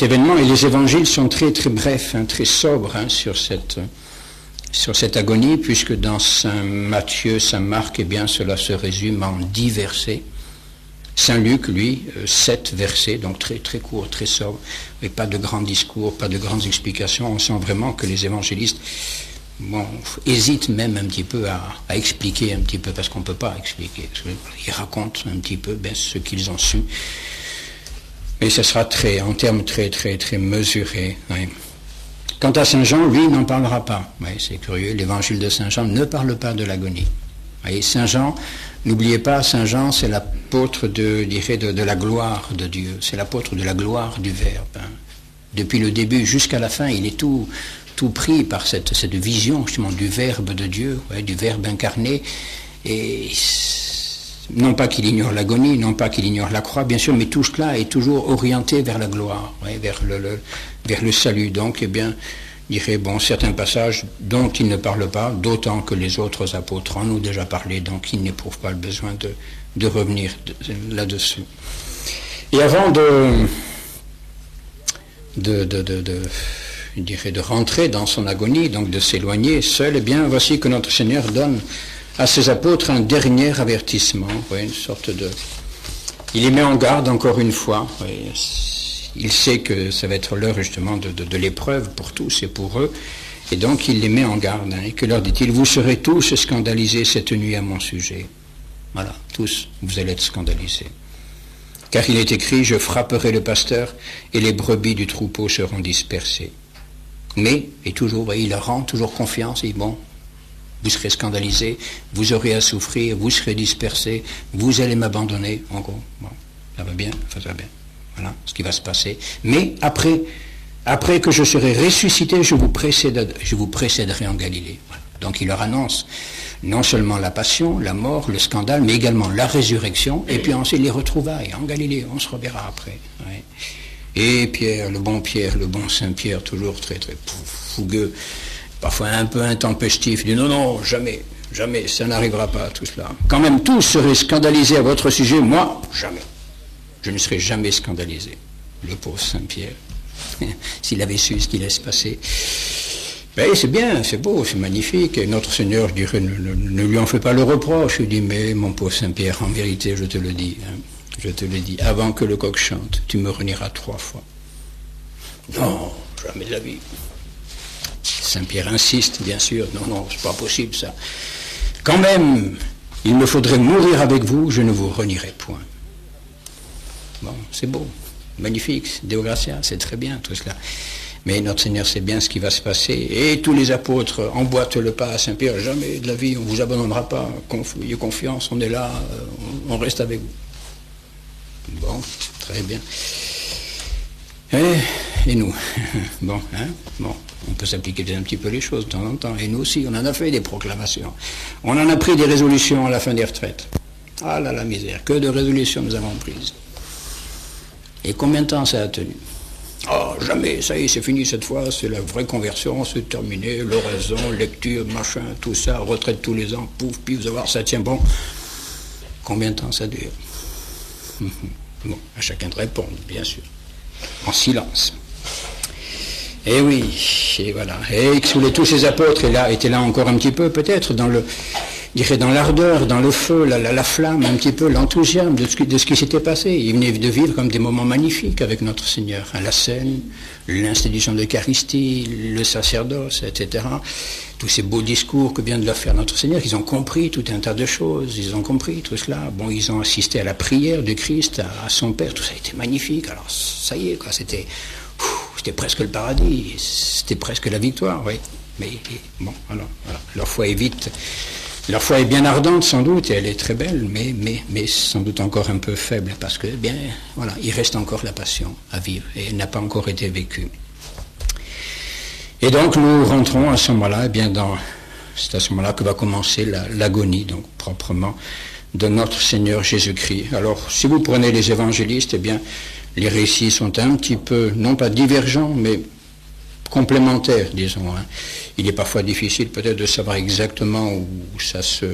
événement, et les évangiles sont très très brefs, hein, très sobres, hein, sur cette agonie, puisque dans Saint Matthieu, Saint Marc, eh bien, cela se résume en 10 versets. Saint Luc, lui, 7 versets, donc très très court, très sobre, et pas de grands discours, pas de grandes explications. On sent vraiment que les évangélistes, bon, hésitent même un petit peu à expliquer un petit peu, parce qu'on ne peut pas expliquer. Ils racontent un petit peu ce qu'ils ont su. Mais ce sera en termes très, très, très mesurés. Oui. Quant à Saint Jean, lui, il n'en parlera pas. Oui, c'est curieux, l'évangile de Saint Jean ne parle pas de l'agonie. Oui, Saint Jean, n'oubliez pas, Saint Jean, c'est l'apôtre de la gloire de Dieu. C'est l'apôtre de la gloire du Verbe. Hein. Depuis le début jusqu'à la fin, il est tout pris par cette vision, justement, du Verbe de Dieu, ouais, du Verbe incarné. Et non pas qu'il ignore l'agonie, non pas qu'il ignore la croix, bien sûr, mais tout cela est toujours orienté vers la gloire, ouais, vers le salut. Donc, eh bien, je dirais, bon, certains passages dont il ne parle pas, d'autant que les autres apôtres en ont déjà parlé, donc il n'éprouve pas le besoin de revenir là-dessus. Et avant je dirais, de rentrer dans son agonie, donc de s'éloigner seul, eh bien, voici que notre Seigneur donne à ses apôtres un dernier avertissement, oui, une sorte de... Il les met en garde encore une fois, oui. Il sait que ça va être l'heure justement de l'épreuve pour tous et pour eux, et donc il les met en garde, hein, et que leur dit-il, vous serez tous scandalisés cette nuit à mon sujet. Voilà, tous, vous allez être scandalisés. Car il est écrit, je frapperai le pasteur, et les brebis du troupeau seront dispersées. Mais, et toujours, voyez, il leur rend toujours confiance, il dit, bon, vous serez scandalisés, vous aurez à souffrir, vous serez dispersés, vous allez m'abandonner, en gros. Bon, ça va bien, ça va bien. Voilà ce qui va se passer. Mais après que je serai ressuscité, je vous précéderai en Galilée. Voilà. Donc il leur annonce non seulement la passion, la mort, le scandale, mais également la résurrection, et puis ensuite les retrouvailles en Galilée, on se reverra après. Ouais. Et Pierre, le bon Saint Pierre, toujours très très fougueux, parfois un peu intempestif, dit non, jamais, ça n'arrivera pas tout cela. Quand même tous seraient scandalisés à votre sujet, moi, jamais. Je ne serai jamais scandalisé. Le pauvre Saint Pierre, s'il avait su ce qui allait se passer. Ben, c'est bien, c'est beau, c'est magnifique. Et notre Seigneur, je dirais, ne lui en fait pas le reproche. Il dit, mais mon pauvre Saint Pierre, en vérité, je te le dis, avant que le coq chante, tu me renieras 3 fois. Non, jamais de la vie. Saint Pierre insiste, bien sûr, non, c'est pas possible ça. Quand même, il me faudrait mourir avec vous, je ne vous renierai point. Bon, c'est beau, magnifique, Deo Gratia, c'est très bien tout cela. Mais notre Seigneur sait bien ce qui va se passer. Et tous les apôtres emboîtent le pas à Saint-Pierre. Jamais de la vie, on ne vous abandonnera pas. Ayez confiance, on est là, on reste avec vous. Bon, très bien. Et nous bon, on peut s'appliquer un petit peu les choses de temps en temps. Et nous aussi, on en a fait des proclamations. On en a pris des résolutions à la fin des retraites. Ah là, la misère, que de résolutions nous avons prises. Et combien de temps ça a tenu? Oh, jamais, ça y est, c'est fini cette fois, c'est la vraie conversion, c'est terminé, l'oraison, lecture, machin, tout ça, retraite tous les ans, pouf, puis vous allez voir, ça tient bon. Combien de temps ça dure? Bon, à chacun de répondre, bien sûr, en silence. Et oui, et voilà. Et tous ces apôtres étaient là encore un petit peu, peut-être, dans l'ardeur, dans le feu, la flamme, un petit peu, l'enthousiasme de ce qui s'était passé. Ils venaient de vivre comme des moments magnifiques avec notre Seigneur. La scène, l'institution de l'Eucharistie, le sacerdoce, etc. Tous ces beaux discours que vient de leur faire notre Seigneur, ils ont compris tout un tas de choses, ils ont compris tout cela. Bon, ils ont assisté à la prière du Christ, à son Père, tout ça a été magnifique. Alors, ça y est, quoi, c'était presque le paradis, c'était presque la victoire, oui. Mais bon, alors, voilà. Leur foi est bien ardente sans doute, et elle est très belle, mais sans doute encore un peu faible, parce que, bien, voilà, il reste encore la passion à vivre, et elle n'a pas encore été vécue. Et donc nous rentrons à ce moment-là, eh bien, c'est à ce moment-là que va commencer l'agonie, donc proprement, de notre Seigneur Jésus-Christ. Alors, si vous prenez les évangélistes, eh bien, les récits sont un petit peu, non pas divergents, mais complémentaires, disons. Hein. Il est parfois difficile peut-être de savoir exactement où ça se...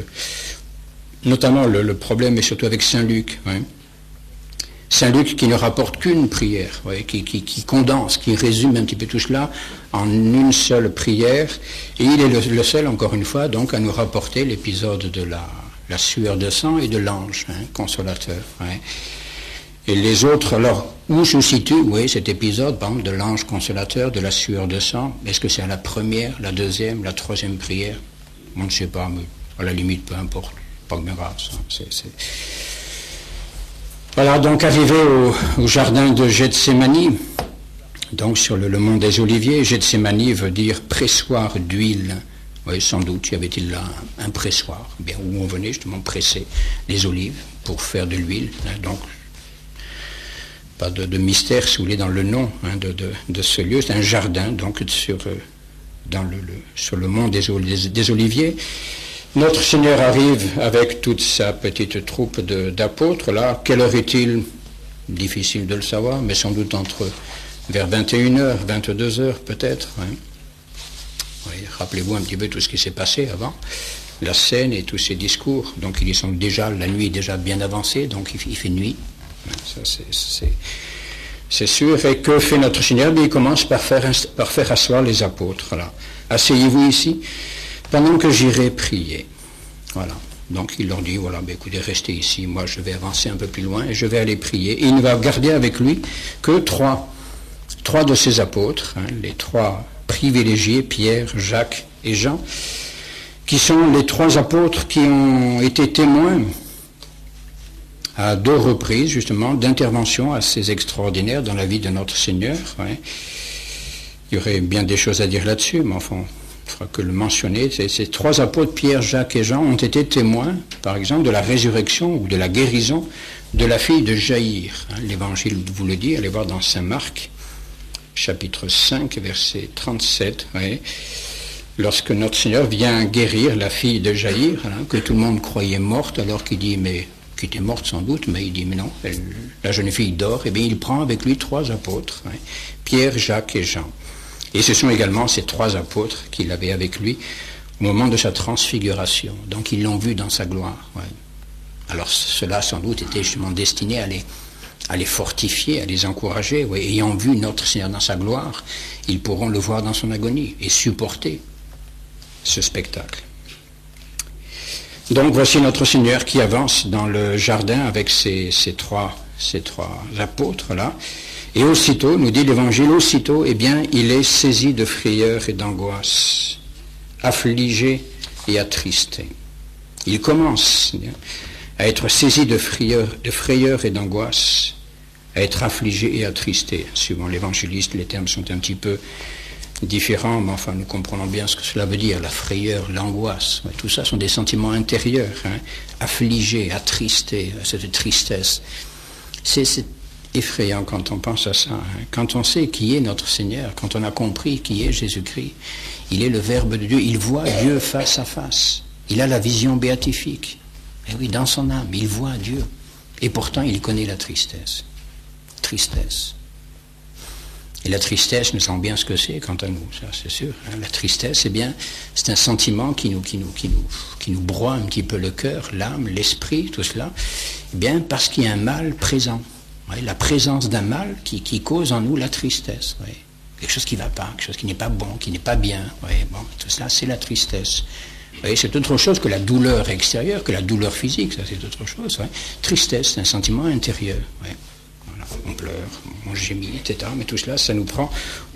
Notamment, le problème est surtout avec Saint Luc. Hein. Saint Luc qui ne rapporte qu'une prière, qui condense, qui résume un petit peu tout cela en une seule prière. Et il est le seul, encore une fois, donc, à nous rapporter l'épisode de la sueur de sang et de l'ange, consolateur. Ouais. Et les autres, alors, où se situe, cet épisode, par exemple, de l'ange consolateur, de la sueur de sang? Est-ce que c'est à la première, la deuxième, la troisième prière? On ne sait pas, mais à la limite, peu importe. Pas grave, ça. Voilà, donc arrivé au jardin de Gethsémani, donc sur le mont des Oliviers. Gethsémani veut dire pressoir d'huile. Oui, sans doute, y avait-il là un pressoir, bien, où on venait justement presser les olives pour faire de l'huile. Donc, pas de mystère, si vous voulez, dans le nom de ce lieu. C'est un jardin, donc, sur le mont des Oliviers. Notre Seigneur arrive avec toute sa petite troupe d'apôtres. Là, quelle heure est-il? Difficile de le savoir, mais sans doute vers 21h, 22h peut-être. Hein. Oui, rappelez-vous un petit peu tout ce qui s'est passé avant, la scène et tous ces discours. Donc, ils sont déjà, la nuit est déjà bien avancée, donc il fait nuit. Ça, C'est sûr. Et que fait notre Seigneur? Il commence par faire asseoir les apôtres. Voilà. Asseyez-vous ici pendant que j'irai prier. Voilà. Donc il leur dit, voilà, écoutez, restez ici, moi je vais avancer un peu plus loin et je vais aller prier. Et il ne va garder avec lui que trois de ses apôtres, les trois privilégiés, Pierre, Jacques et Jean, qui sont les trois apôtres qui ont été témoins à 2 reprises, justement, d'interventions assez extraordinaires dans la vie de notre Seigneur. Ouais. Il y aurait bien des choses à dire là-dessus, mais enfin, il faudra que le mentionner. Ces 3 apôtres, Pierre, Jacques et Jean, ont été témoins, par exemple, de la résurrection ou de la guérison de la fille de Jaïr. L'Évangile vous le dit, allez voir dans Saint Marc, chapitre 5, verset 37. Ouais. Lorsque notre Seigneur vient guérir la fille de Jaïr, que tout le monde croyait morte, alors qu'il dit, mais qui était morte sans doute, mais il dit, mais non, la jeune fille dort, et bien il prend avec lui 3 apôtres, Pierre, Jacques et Jean. Et ce sont également ces 3 apôtres qu'il avait avec lui au moment de sa transfiguration. Donc ils l'ont vu dans sa gloire. Ouais. Alors cela sans doute était justement destiné à les fortifier, à les encourager. Ouais. Ayant vu notre Seigneur dans sa gloire, ils pourront le voir dans son agonie et supporter ce spectacle. Donc voici notre Seigneur qui avance dans le jardin avec ces trois apôtres-là. Et aussitôt, nous dit l'Évangile, aussitôt, eh bien, il est saisi de frayeur et d'angoisse, affligé et attristé. Il commence à être saisi de frayeur et d'angoisse, à être affligé et attristé. Suivant l'évangéliste, les termes sont un petit peu différents, mais enfin, nous comprenons bien ce que cela veut dire, la frayeur, l'angoisse. Ouais, tout ça sont des sentiments intérieurs, affligé, attristé, cette tristesse. C'est effrayant quand on pense à ça. Quand on sait qui est notre Seigneur, quand on a compris qui est Jésus-Christ, il est le Verbe de Dieu, il voit Dieu face à face. Il a la vision béatifique. Et oui, dans son âme, il voit Dieu. Et pourtant, il connaît la tristesse. Tristesse. Et la tristesse, nous savons bien ce que c'est quant à nous, ça c'est sûr. La tristesse, eh bien, c'est un sentiment qui nous broie un petit peu le cœur, l'âme, l'esprit, tout cela. Eh bien, parce qu'il y a un mal présent. Ouais, la présence d'un mal qui cause en nous la tristesse. Ouais. Quelque chose qui ne va pas, quelque chose qui n'est pas bon, qui n'est pas bien. Ouais, bon, tout cela, c'est la tristesse. Ouais, c'est autre chose que la douleur extérieure, que la douleur physique, ça c'est autre chose. Ouais. Tristesse, c'est un sentiment intérieur. Ouais. Voilà, on pleure, on gémit, etc. Mais tout cela, ça nous prend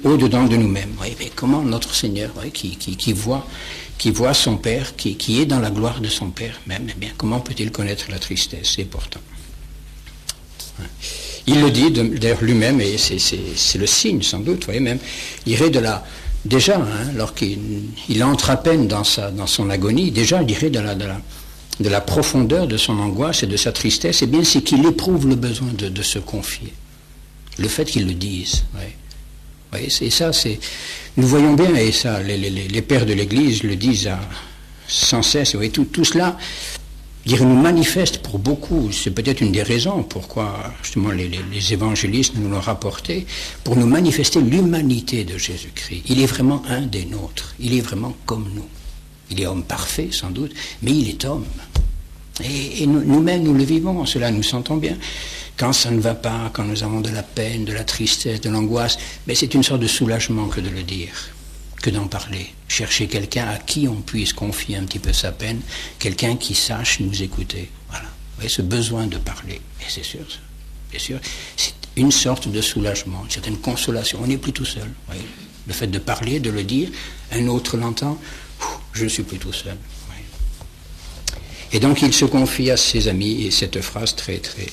au-dedans de nous-mêmes. Ouais, mais comment notre Seigneur, ouais, qui voit son Père, qui est dans la gloire de son Père même, eh bien, comment peut-il connaître la tristesse? Et pourtant. Il le dit d'ailleurs lui-même, et c'est le signe sans doute, vous voyez même, il irait déjà, lorsqu'il entre à peine dans son agonie, déjà il irait de la profondeur de son angoisse et de sa tristesse, eh bien c'est qu'il éprouve le besoin de se confier. Le fait qu'il le dise, ouais. Vous voyez, c'est ça, nous voyons bien, et ça, les pères de l'Église le disent sans cesse, vous voyez, tout cela, il nous manifeste pour beaucoup, c'est peut-être une des raisons pourquoi justement les évangélistes nous l'ont rapporté, pour nous manifester l'humanité de Jésus-Christ. Il est vraiment un des nôtres, il est vraiment comme nous. Il est homme parfait sans doute, mais il est homme. Et nous-mêmes, nous le vivons, cela nous sentons bien. Quand ça ne va pas, quand nous avons de la peine, de la tristesse, de l'angoisse, mais c'est une sorte de soulagement que de le dire, que d'en parler. Chercher quelqu'un à qui on puisse confier un petit peu sa peine, quelqu'un qui sache nous écouter. Voilà. Vous voyez, ce besoin de parler. Et c'est sûr, ça. Bien sûr, c'est une sorte de soulagement, une certaine consolation. On n'est plus tout seul. Vous voyez. Le fait de parler, de le dire, un autre l'entend, je ne suis plus tout seul. Vous voyez. Et donc il se confie à ses amis, et cette phrase très, très...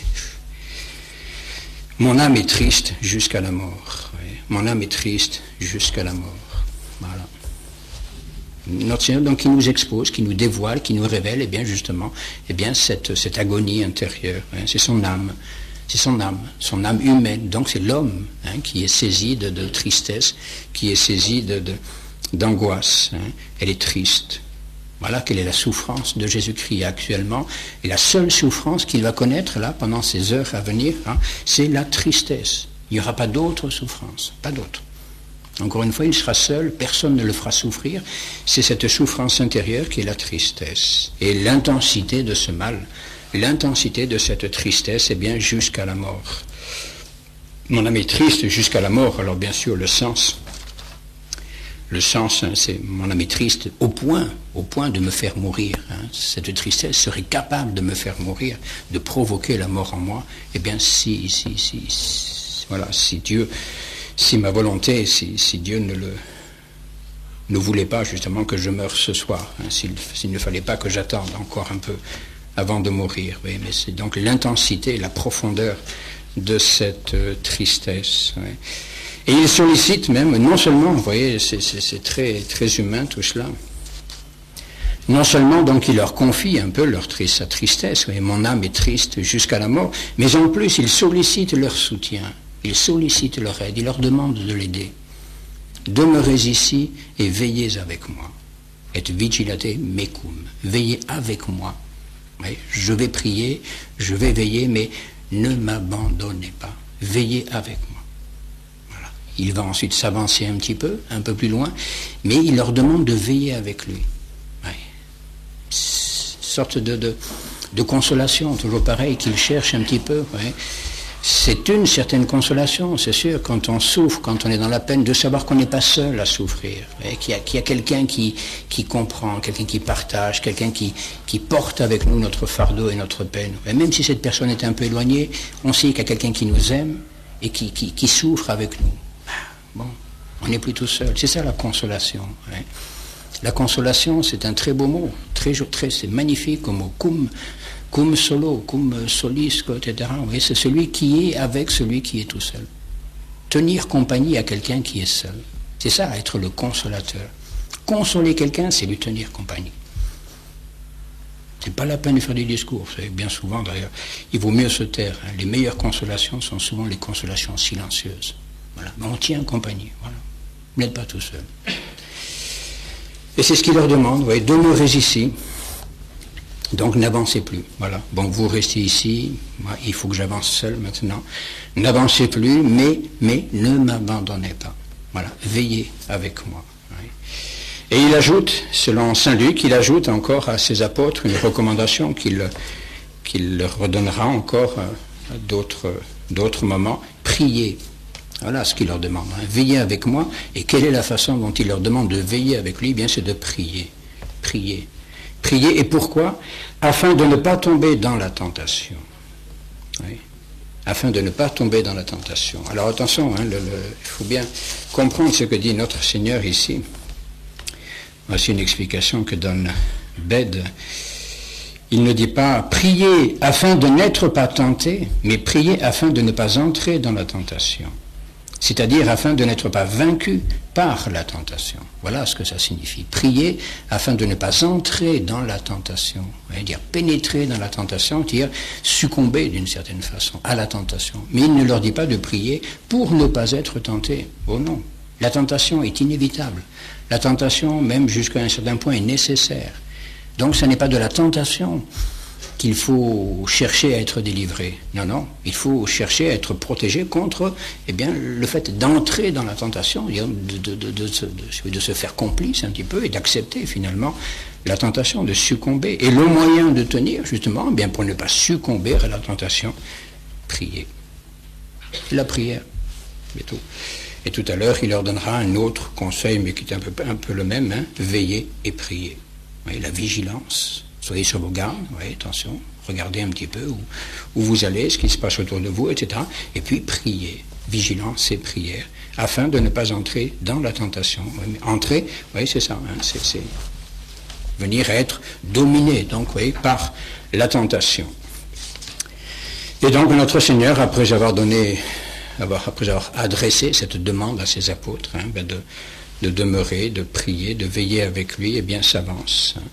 Mon âme est triste jusqu'à la mort. Vous voyez. Mon âme est triste jusqu'à la mort. Voilà. Notre Seigneur, donc, qui nous expose, qui nous dévoile, qui nous révèle, eh bien, justement, eh bien, cette agonie intérieure. Hein, c'est son âme. C'est son âme humaine. Donc, c'est l'homme qui est saisi de tristesse, qui est saisi d'angoisse. Elle est triste. Voilà quelle est la souffrance de Jésus-Christ actuellement. Et la seule souffrance qu'il va connaître, là, pendant ces heures à venir, c'est la tristesse. Il n'y aura pas d'autre souffrance. Pas d'autre. Encore une fois, il sera seul, personne ne le fera souffrir. C'est cette souffrance intérieure qui est la tristesse. Et l'intensité de ce mal, l'intensité de cette tristesse, eh bien, jusqu'à la mort. mon âme est triste jusqu'à la mort. Alors bien sûr, le sens, c'est mon âme est triste au point de me faire mourir. Cette tristesse serait capable de me faire mourir, de provoquer la mort en moi. Eh bien, si ma volonté, si Dieu ne voulait pas justement que je meure ce soir, s'il ne fallait pas que j'attende encore un peu avant de mourir. Oui, mais c'est donc l'intensité, la profondeur de cette tristesse. Oui. Et il sollicite même, non seulement, vous voyez, c'est très, très humain tout cela, non seulement donc il leur confie un peu sa tristesse, oui, mon âme est triste jusqu'à la mort, mais en plus il sollicite leur soutien, il sollicite leur aide, il leur demande de l'aider. Demeurez ici et veillez avec moi. Et vigilate mecum, veillez avec moi. Oui, je vais prier, je vais veiller, mais ne m'abandonnez pas, veillez avec moi. Voilà. Il va ensuite s'avancer un petit peu, un peu plus loin, mais il leur demande de veiller avec lui. Oui. Sorte de consolation, toujours pareil, qu'il cherche un petit peu. Oui. C'est une certaine consolation, c'est sûr, quand on souffre, quand on est dans la peine, de savoir qu'on n'est pas seul à souffrir, qu'il y a quelqu'un qui comprend, quelqu'un qui partage, quelqu'un qui porte avec nous notre fardeau et notre peine. Et même si cette personne est un peu éloignée, on sait qu'il y a quelqu'un qui nous aime et qui souffre avec nous. Bon, on n'est plus tout seul. C'est ça la consolation. Hein. La consolation, c'est un très beau mot, c'est magnifique comme mot, cum solo, cum solis, etc. Oui, c'est celui qui est avec celui qui est tout seul. Tenir compagnie à quelqu'un qui est seul. C'est ça, être le consolateur. Consoler quelqu'un, c'est lui tenir compagnie. C'est pas la peine de faire des discours. Vous savez, bien souvent, d'ailleurs, il vaut mieux se taire. Hein. Les meilleures consolations sont souvent les consolations silencieuses. Voilà. Mais on tient compagnie. Voilà. Vous n'êtes pas tout seul. Et c'est ce qu'il leur demande. Oui, demeurez ici. Donc n'avancez plus, voilà. Bon, vous restez ici, moi, il faut que j'avance seul maintenant. N'avancez plus, mais ne m'abandonnez pas. Voilà, veillez avec moi. Oui. Et il ajoute, selon saint Luc, il ajoute encore à ses apôtres une recommandation qu'il leur redonnera encore à d'autres moments. Priez. Voilà ce qu'il leur demande. Hein. Veillez avec moi. Et quelle est la façon dont il leur demande de veiller avec lui? Eh bien, c'est de prier. Prier. Prier, et pourquoi? Afin de ne pas tomber dans la tentation. Oui. Afin de ne pas tomber dans la tentation. Alors attention, hein, il faut bien comprendre ce que dit notre Seigneur ici. Voici une explication que donne Bède. Il ne dit pas « priez afin de n'être pas tenté », mais « priez afin de ne pas entrer dans la tentation ». C'est-à-dire afin de n'être pas vaincu par la tentation. Voilà ce que ça signifie. Prier afin de ne pas entrer dans la tentation. C'est-à-dire pénétrer dans la tentation, c'est-à-dire succomber d'une certaine façon à la tentation. Mais il ne leur dit pas de prier pour ne pas être tenté. Oh non, la tentation est inévitable. La tentation, même jusqu'à un certain point, est nécessaire. Donc ce n'est pas de la tentation qu'il faut chercher à être délivré. Non, non, il faut chercher à être protégé contre le fait d'entrer dans la tentation, de se faire complice un petit peu et d'accepter finalement la tentation, de succomber. Et le moyen de tenir, justement, pour ne pas succomber à la tentation, prier. La prière, c'est tout. Et tout à l'heure, il leur donnera un autre conseil, mais qui est un peu le même, hein, veiller et prier. Oui, la vigilance. Soyez sur vos gardes, oui, attention, regardez un petit peu où vous allez, ce qui se passe autour de vous, etc. Et puis priez, vigilance et prière, afin de ne pas entrer dans la tentation. Oui, entrer, oui, c'est ça, hein, c'est venir être dominé, donc, oui, par la tentation. Et donc notre Seigneur, après avoir adressé cette demande à ses apôtres, hein, de demeurer, de prier, de veiller avec lui, s'avance. Hein.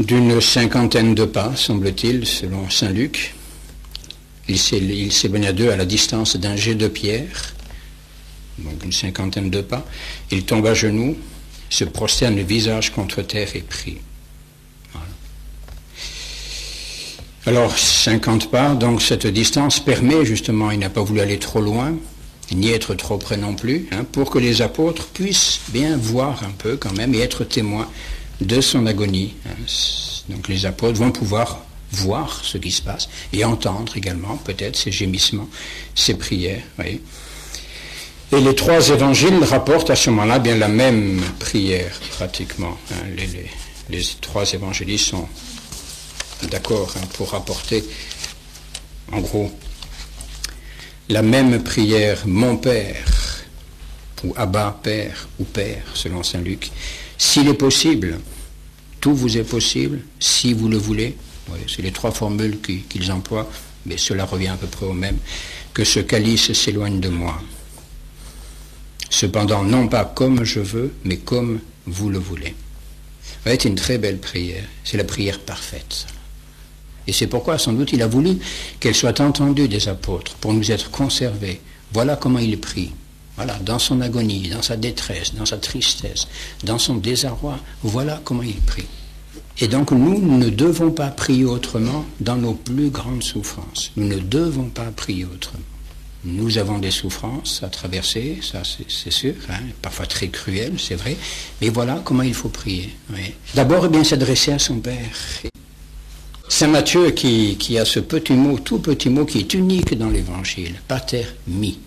D'une 50aine de pas, semble-t-il, selon saint Luc. Il s'éloigna d'eux à la distance d'un jet de pierre, donc une 50aine de pas. Il tombe à genoux, se prosterne le visage contre terre et prie. Voilà. Alors, 50 pas, donc cette distance permet justement, il n'a pas voulu aller trop loin, ni être trop près non plus, hein, pour que les apôtres puissent bien voir un peu quand même et être témoins de son agonie. Donc les apôtres vont pouvoir voir ce qui se passe et entendre également peut-être ces gémissements, ces prières. Oui. Et les trois évangiles rapportent à ce moment-là bien la même prière pratiquement. Les trois évangélistes sont d'accord pour rapporter en gros la même prière, mon Père, ou Abba, Père, ou Père, selon saint Luc. S'il est possible, tout vous est possible, si vous le voulez. Oui, c'est les trois formules qu'ils emploient, mais cela revient à peu près au même. Que ce calice s'éloigne de moi. Cependant, non pas comme je veux, mais comme vous le voulez. C'est une très belle prière. C'est la prière parfaite. Et c'est pourquoi, sans doute, il a voulu qu'elle soit entendue des apôtres, pour nous être conservés. Voilà comment il prie. Voilà, dans son agonie, dans sa détresse, dans sa tristesse, dans son désarroi, voilà comment il prie. Et donc, nous ne devons pas prier autrement dans nos plus grandes souffrances. Nous ne devons pas prier autrement. Nous avons des souffrances à traverser, ça c'est sûr, parfois très cruelles, c'est vrai, mais voilà comment il faut prier. Oui. D'abord, bien s'adresser à son Père. Saint Matthieu qui a ce petit mot, tout petit mot qui est unique dans l'Évangile, Pater mi,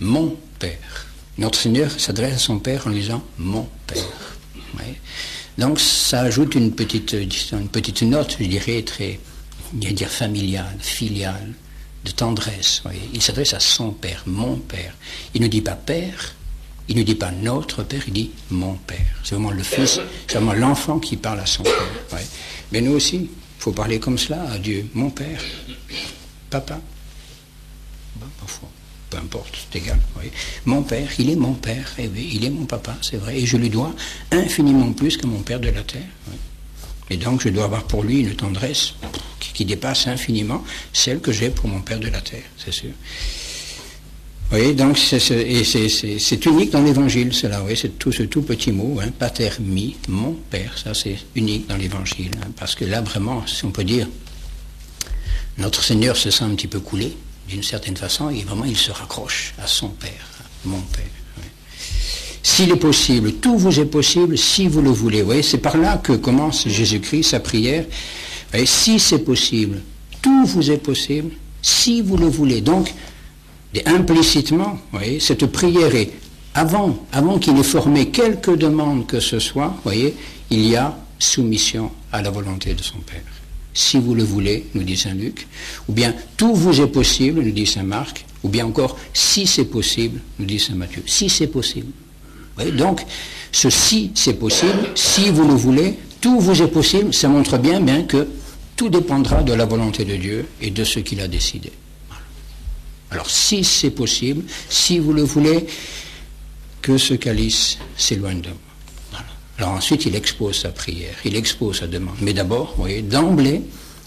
mon Père. Notre Seigneur s'adresse à son Père en lui disant mon Père. Oui. Donc ça ajoute une petite note, je dirais, très, familiale, filiale, de tendresse. Voyez. Il s'adresse à son Père, mon Père. Il ne dit pas Père, il ne dit pas notre Père, il dit mon Père. C'est vraiment le Fils, c'est vraiment l'enfant qui parle à son Père. Voyez. Mais nous aussi, il faut parler comme cela à Dieu. Mon Père, Papa, parfois, peu importe, c'est égal. Voyez. Mon Père, il est mon Père, et oui, il est mon Papa, c'est vrai, et je lui dois infiniment plus que mon Père de la terre. Voyez. Et donc je dois avoir pour lui une tendresse qui dépasse infiniment celle que j'ai pour mon Père de la terre, c'est sûr. Vous voyez, donc c'est unique dans l'Évangile, cela, oui, c'est ce tout petit mot, Pater mi, mon Père, ça c'est unique dans l'Évangile, parce que là vraiment, si on peut dire, notre Seigneur se sent un petit peu coulé, d'une certaine façon, et vraiment il se raccroche à son Père, mon Père. Oui. S'il est possible, tout vous est possible si vous le voulez. Vous voyez, c'est par là que commence Jésus-Christ sa prière. Vous voyez, si c'est possible, tout vous est possible si vous le voulez. Donc, implicitement, vous voyez, cette prière est, avant qu'il ait formé quelque demande que ce soit, vous voyez, il y a soumission à la volonté de son Père. Si vous le voulez, nous dit saint Luc, ou bien tout vous est possible, nous dit saint Marc, ou bien encore si c'est possible, nous dit saint Matthieu. Si c'est possible. Vous voyez, donc, ce si c'est possible, si vous le voulez, tout vous est possible, ça montre bien que tout dépendra de la volonté de Dieu et de ce qu'il a décidé. Voilà. Alors, si c'est possible, si vous le voulez, que ce calice s'éloigne de moi. Voilà. Alors ensuite, il expose sa prière, il expose sa demande. Mais d'abord, vous voyez, d'emblée,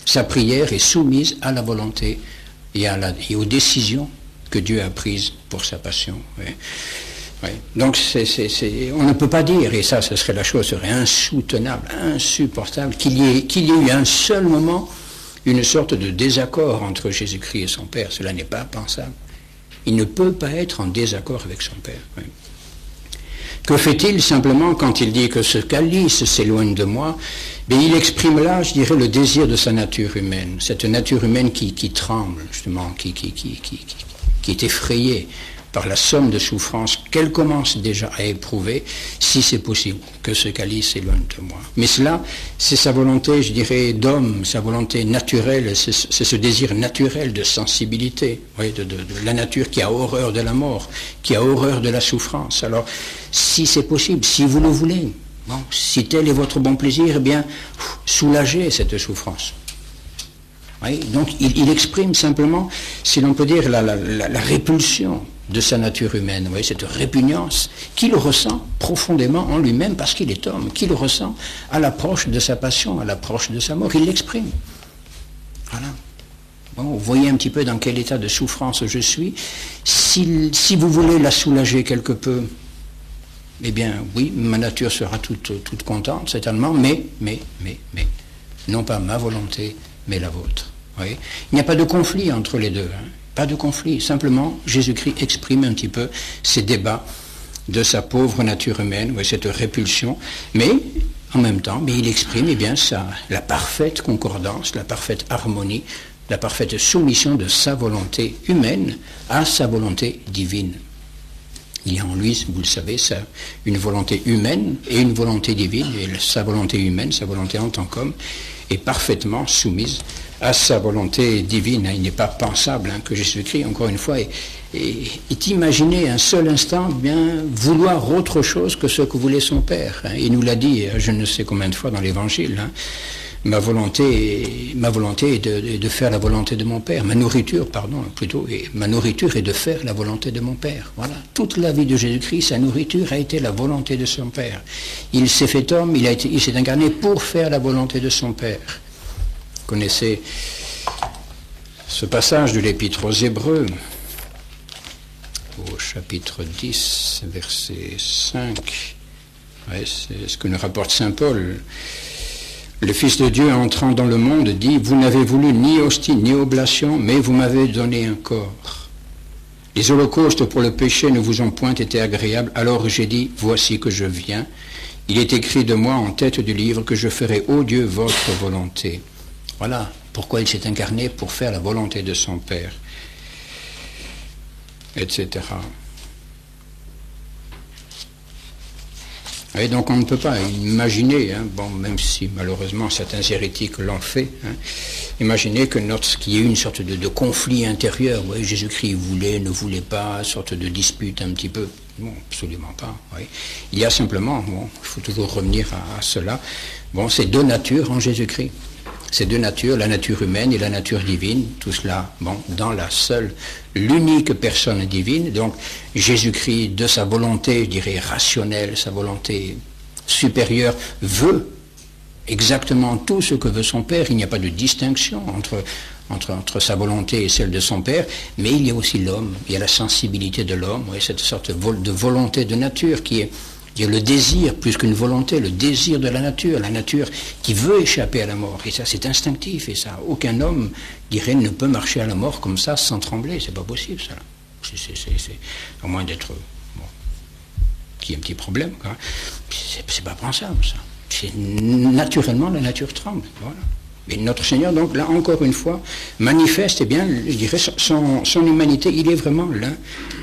sa prière est soumise à la volonté et aux décisions que Dieu a prises pour sa passion. Vous voyez. Oui. Donc on ne peut pas dire, et ça ce serait la chose serait insoutenable, insupportable, qu'il y ait eu un seul moment une sorte de désaccord entre Jésus-Christ et son Père. Cela n'est pas pensable. Il ne peut pas être en désaccord avec son Père. Oui. Que fait-il simplement quand il dit que ce calice s'éloigne de moi? Mais il exprime là, je dirais, le désir de sa nature humaine, cette nature humaine qui tremble, justement, qui est effrayée par la somme de souffrances qu'elle commence déjà à éprouver, si c'est possible, que ce calice s'éloigne de moi. Mais cela, c'est sa volonté, je dirais, d'homme, sa volonté naturelle, c'est ce désir naturel de sensibilité, oui, de la nature qui a horreur de la mort, qui a horreur de la souffrance. Alors, si c'est possible, si vous le voulez, bon, si tel est votre bon plaisir, eh bien, soulagez cette souffrance. Oui, donc, il exprime simplement, si l'on peut dire, la répulsion de sa nature humaine, vous voyez, cette répugnance qu'il ressent profondément en lui-même parce qu'il est homme, qu'il ressent à l'approche de sa passion, à l'approche de sa mort, il l'exprime. Voilà. Bon, vous voyez un petit peu dans quel état de souffrance je suis. Si vous voulez la soulager quelque peu, eh bien, oui, ma nature sera toute contente, certainement, mais, non pas ma volonté, mais la vôtre. Vous voyez. Il n'y a pas de conflit entre les deux, Pas de conflit, simplement Jésus-Christ exprime un petit peu ces débats de sa pauvre nature humaine, cette répulsion, mais en même temps, mais il exprime la parfaite concordance, la parfaite harmonie, la parfaite soumission de sa volonté humaine à sa volonté divine. Il y a en lui, vous le savez, une volonté humaine et une volonté divine, et sa volonté humaine, sa volonté en tant qu'homme, est parfaitement soumise à sa volonté divine. Il n'est pas pensable que Jésus-Christ, encore une fois, est imaginé un seul instant vouloir autre chose que ce que voulait son Père. Il nous l'a dit, je ne sais combien de fois dans l'Évangile, ma volonté est de faire la volonté de mon Père. Ma nourriture est de faire la volonté de mon Père. Voilà. Toute la vie de Jésus-Christ, sa nourriture a été la volonté de son Père. Il s'est fait homme, il s'est incarné pour faire la volonté de son Père. Vous connaissez ce passage de l'Épître aux Hébreux, au chapitre 10, verset 5. C'est ce que nous rapporte saint Paul. Le Fils de Dieu, entrant dans le monde, dit « Vous n'avez voulu ni hostie ni oblation, mais vous m'avez donné un corps. Les holocaustes pour le péché ne vous ont point été agréables, alors j'ai dit « Voici que je viens. Il est écrit de moi en tête du livre que je ferai, ô Dieu, votre volonté. » Voilà pourquoi il s'est incarné, pour faire la volonté de son Père, etc. Et donc on ne peut pas imaginer, même si malheureusement certains hérétiques l'ont fait, imaginer qu'il y ait une sorte de conflit intérieur. Jésus-Christ voulait, ne voulait pas, une sorte de dispute un petit peu. Non, absolument pas. Il y a simplement, il faut toujours revenir à cela, c'est deux natures en Jésus-Christ. Ces deux natures, la nature humaine et la nature divine, tout cela, dans l'unique personne divine. Donc, Jésus-Christ, de sa volonté, je dirais, rationnelle, sa volonté supérieure, veut exactement tout ce que veut son Père. Il n'y a pas de distinction entre sa volonté et celle de son Père, mais il y a aussi l'homme, il y a la sensibilité de l'homme, cette sorte de volonté de nature qui est le désir, plus qu'une volonté, le désir de la nature qui veut échapper à la mort. Et ça, c'est instinctif, et ça, aucun homme, ne peut marcher à la mort comme ça, sans trembler. C'est pas possible, ça. C'est à moins d'être, qu'il y ait un petit problème, quoi. C'est pas pensable, ça. C'est naturellement, la nature tremble, voilà. Et notre Seigneur, donc, là, encore une fois, manifeste, je dirais, son humanité. Il est vraiment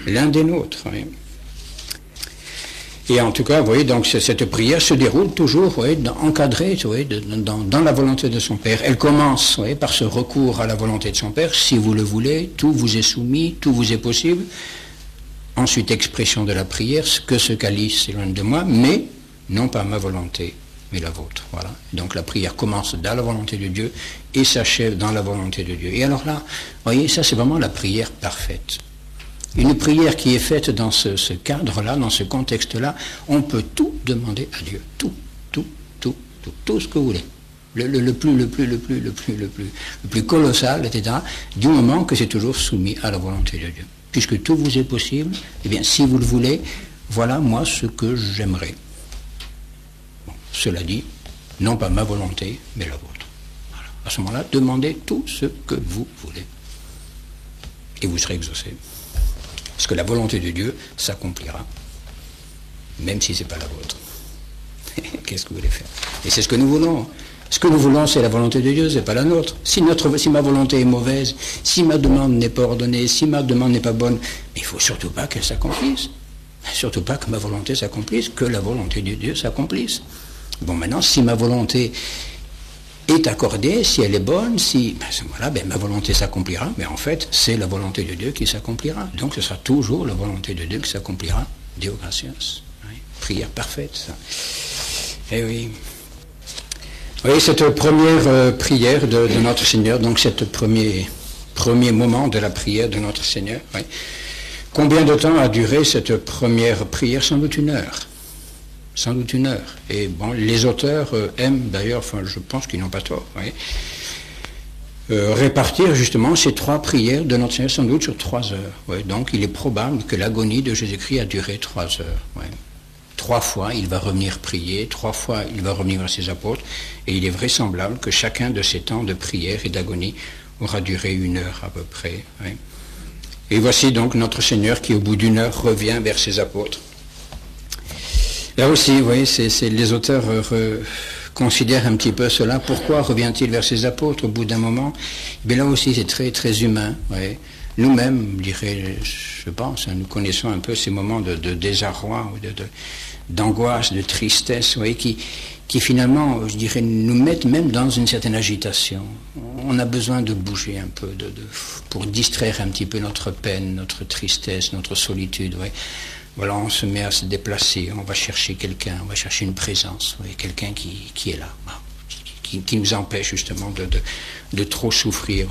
l'un des nôtres, Et en tout cas, vous voyez, donc cette prière se déroule toujours, encadrée, dans la volonté de son Père. Elle commence, par ce recours à la volonté de son Père. Si vous le voulez, tout vous est soumis, tout vous est possible. Ensuite, expression de la prière, que ce calice s'éloigne de moi, mais non pas ma volonté, mais la vôtre. Voilà. Donc la prière commence dans la volonté de Dieu et s'achève dans la volonté de Dieu. Et alors là, vous voyez, ça c'est vraiment la prière parfaite. Une prière qui est faite dans ce cadre-là, dans ce contexte-là, on peut tout demander à Dieu. Tout ce que vous voulez. Le plus colossal, etc. Du moment que c'est toujours soumis à la volonté de Dieu. Puisque tout vous est possible, si vous le voulez, voilà moi ce que j'aimerais. Cela dit, non pas ma volonté, mais la vôtre. Voilà. À ce moment-là, demandez tout ce que vous voulez. Et vous serez exaucé. Parce que la volonté de Dieu s'accomplira, même si ce n'est pas la vôtre. Qu'est-ce que vous voulez faire? Et c'est ce que nous voulons. Ce que nous voulons, c'est la volonté de Dieu, ce n'est pas la nôtre. Si ma volonté est mauvaise, si ma demande n'est pas ordonnée, si ma demande n'est pas bonne, il ne faut surtout pas qu'elle s'accomplisse. Surtout pas que ma volonté s'accomplisse, que la volonté de Dieu s'accomplisse. Maintenant, si ma volonté est accordée, si elle est bonne, ma volonté s'accomplira, mais en fait, c'est la volonté de Dieu qui s'accomplira. Donc, ce sera toujours la volonté de Dieu qui s'accomplira. Deo gratias. Prière parfaite, ça. Eh oui. Oui, cette première prière de notre Seigneur, donc cet premier moment de la prière de notre Seigneur. Oui. Combien de temps a duré cette première prière? Sans doute 1 heure. Sans doute 1 heure. Et les auteurs aiment, d'ailleurs, je pense qu'ils n'ont pas tort, répartir justement ces 3 prières de notre Seigneur sans doute sur 3 heures. Donc il est probable que l'agonie de Jésus-Christ a duré 3 heures. 3 fois il va revenir prier, 3 fois il va revenir vers ses apôtres, et il est vraisemblable que chacun de ces temps de prière et d'agonie aura duré 1 heure à peu près. Et voici donc notre Seigneur qui au bout d'1 heure revient vers ses apôtres. Là aussi, vous voyez, les auteurs considèrent un petit peu cela. Pourquoi revient-il vers ses apôtres au bout d'un moment? Mais là aussi, c'est très, très humain. Vous voyez. Nous-mêmes, je pense, nous connaissons un peu ces moments de désarroi, d'angoisse, de tristesse, vous voyez, qui finalement, je dirais, nous mettent même dans une certaine agitation. On a besoin de bouger un peu, pour distraire un petit peu notre peine, notre tristesse, notre solitude. Ouais. Voilà, on se met à se déplacer, on va chercher quelqu'un, on va chercher une présence, ouais, quelqu'un qui est là, qui nous empêche justement de trop souffrir,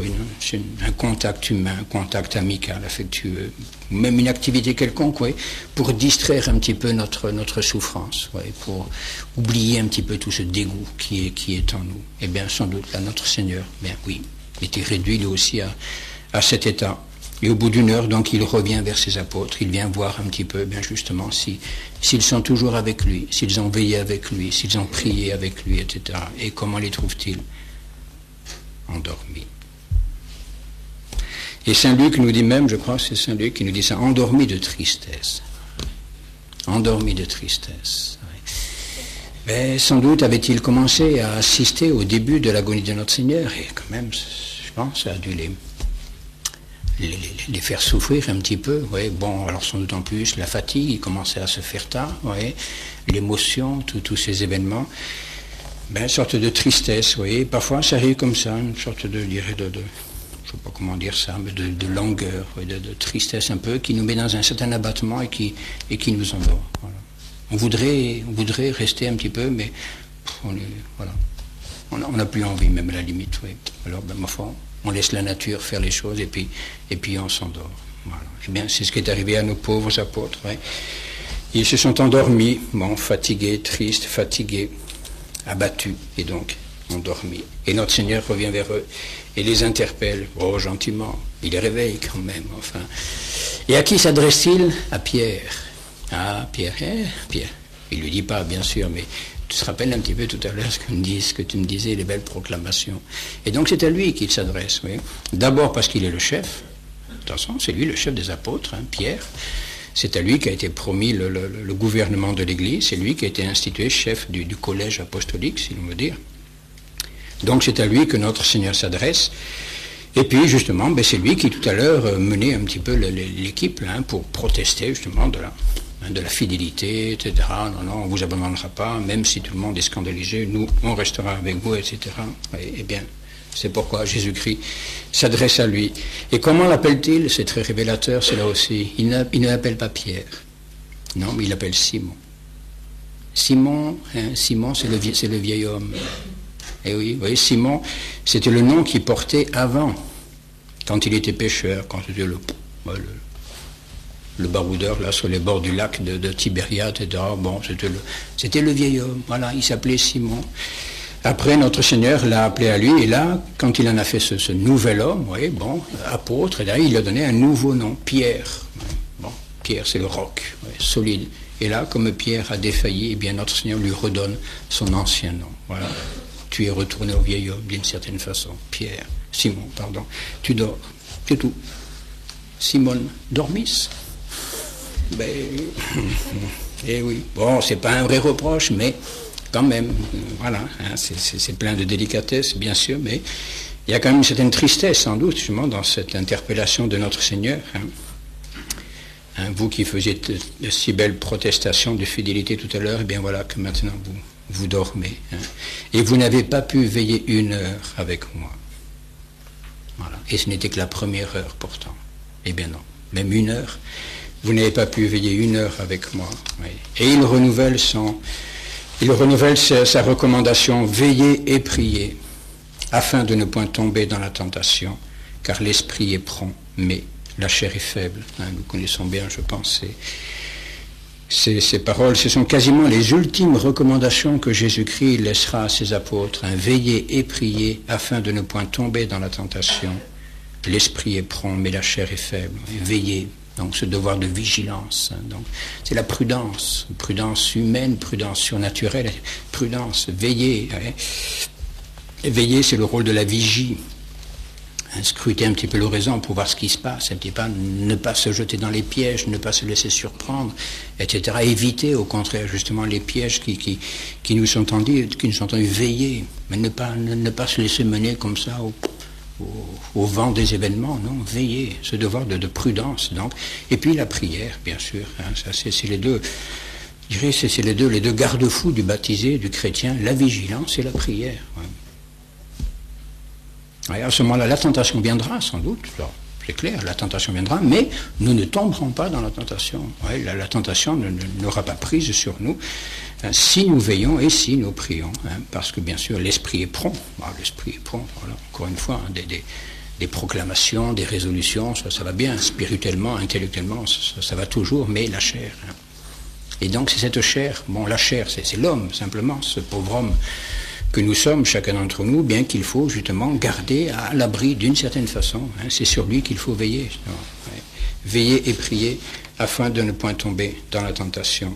un contact humain, un contact amical, affectueux, même une activité quelconque, ouais, pour distraire un petit peu notre souffrance, ouais, pour oublier un petit peu tout ce dégoût qui est en nous. Eh bien, sans doute, là, notre Seigneur, bien oui, était réduit lui aussi à cet état. Et au bout d'une heure, donc, il revient vers ses apôtres, il vient voir un petit peu, bien justement, s'ils sont toujours avec lui, s'ils ont veillé avec lui, s'ils ont prié avec lui, etc. Et comment les trouve-t-il? Endormis. Et Saint Luc nous dit même, je crois que c'est Saint Luc qui nous dit ça, endormis de tristesse. Endormis de tristesse. Mais sans doute avait-il commencé à assister au début de l'agonie de notre Seigneur, et quand même, je pense, ça a dû les faire souffrir un petit peu, ouais. Bon, alors sans doute en plus la fatigue, il commençait à se faire tard, ouais. L'émotion, tous ces événements, une sorte de tristesse, oui. Parfois ça arrive comme ça, une sorte de je sais pas comment dire ça, mais de langueur, ouais, de tristesse un peu, qui nous met dans un certain abattement et qui nous endort. Voilà. On voudrait rester un petit peu, mais on n'a plus envie, même à la limite, oui. Alors, ma foi, on laisse la nature faire les choses et puis on s'endort. Voilà. Eh bien, c'est ce qui est arrivé à nos pauvres apôtres. Ouais. Ils se sont endormis, fatigués, tristes, fatigués, abattus, et donc endormis. Et notre Seigneur revient vers eux et les interpelle, gentiment. Il les réveille quand même, enfin. Et à qui s'adresse-t-il? À Pierre. Ah, Pierre. Il ne lui dit pas, bien sûr, mais tu te rappelles un petit peu tout à l'heure ce que tu me disais, les belles proclamations. Et donc c'est à lui qu'il s'adresse, oui. D'abord parce qu'il est le chef. Attention, c'est lui le chef des apôtres, hein, Pierre. C'est à lui qu'a été promis le gouvernement de l'Église. C'est lui qui a été institué chef du collège apostolique, si l'on veut dire. Donc c'est à lui que notre Seigneur s'adresse. Et puis justement, c'est lui qui tout à l'heure menait un petit peu l'équipe pour protester justement de la fidélité, etc. Non, on ne vous abandonnera pas, même si tout le monde est scandalisé, nous, on restera avec vous, etc. Eh bien, c'est pourquoi Jésus-Christ s'adresse à lui. Et comment l'appelle-t-il? C'est très révélateur, c'est là aussi. Il ne l'appelle pas Pierre. Non, mais il l'appelle Simon. Simon, c'est le vieil homme. Et oui, vous voyez, Simon, c'était le nom qu'il portait avant, quand il était pêcheur, quand il était le baroudeur là sur les bords du lac de Tibériade, etc. Bon, c'était le vieil homme, voilà, il s'appelait Simon. Après, notre Seigneur l'a appelé à lui, et là, quand il en a fait ce nouvel homme, oui, apôtre, et là, il lui a donné un nouveau nom, Pierre. Bon, Pierre, c'est le roc, solide. Et là, comme Pierre a défailli, eh bien, notre Seigneur lui redonne son ancien nom. Voilà. Tu es retourné au vieil homme, d'une certaine façon. Pierre, Simon, pardon. Tu dors, c'est tout. Simon dormis. Eh oui. Bon, c'est pas un vrai reproche, mais quand même, voilà. Hein, c'est plein de délicatesse, bien sûr, mais il y a quand même une certaine tristesse, sans doute, justement, dans cette interpellation de notre Seigneur. Hein, vous qui faisiez de si belles protestations de fidélité tout à l'heure, eh bien voilà que maintenant vous dormez. Hein, et vous n'avez pas pu veiller 1 heure avec moi. Voilà. Et ce n'était que la première heure pourtant. Eh bien non, même 1 heure. Vous n'avez pas pu veiller 1 heure avec moi. Oui. Et il renouvelle sa recommandation, veillez et priez, afin de ne point tomber dans la tentation, car l'esprit est prompt, mais la chair est faible. Hein, nous connaissons bien, je pense, ces paroles. Ce sont quasiment les ultimes recommandations que Jésus-Christ laissera à ses apôtres. Hein, veillez et priez, afin de ne point tomber dans la tentation. L'esprit est prompt, mais la chair est faible. Veillez. Donc ce devoir de vigilance, hein, donc c'est la prudence humaine, prudence surnaturelle, prudence, veiller. Hein. Veiller, c'est le rôle de la vigie. scruter un petit peu l'horizon pour voir ce qui se passe, un petit peu, ne pas se jeter dans les pièges, ne pas se laisser surprendre, etc. Éviter au contraire justement les pièges qui nous sont tendus, veiller, mais ne pas se laisser mener comme ça au vent des événements, non, veiller, ce devoir de prudence, donc. Et puis la prière, bien sûr, hein, ça c'est les deux, je dirais, c'est les deux garde-fous du baptisé, du chrétien, la vigilance et la prière. Ouais. Et à ce moment-là, la tentation viendra, sans doute, c'est clair, la tentation viendra, mais nous ne tomberons pas dans la tentation. Ouais, la tentation n'aura pas prise sur nous, hein, si nous veillons et si nous prions, hein, parce que bien sûr, l'esprit est prompt. L'esprit est prompt, voilà. Encore une fois, hein, des proclamations, des résolutions, ça va bien, spirituellement, intellectuellement, ça va toujours, mais la chair. Hein. Et donc c'est cette chair, la chair, c'est l'homme, simplement, ce pauvre homme que nous sommes, chacun d'entre nous, bien qu'il faut justement garder à l'abri d'une certaine façon. Hein, c'est sur lui qu'il faut veiller. Ouais. Veiller et prier afin de ne point tomber dans la tentation.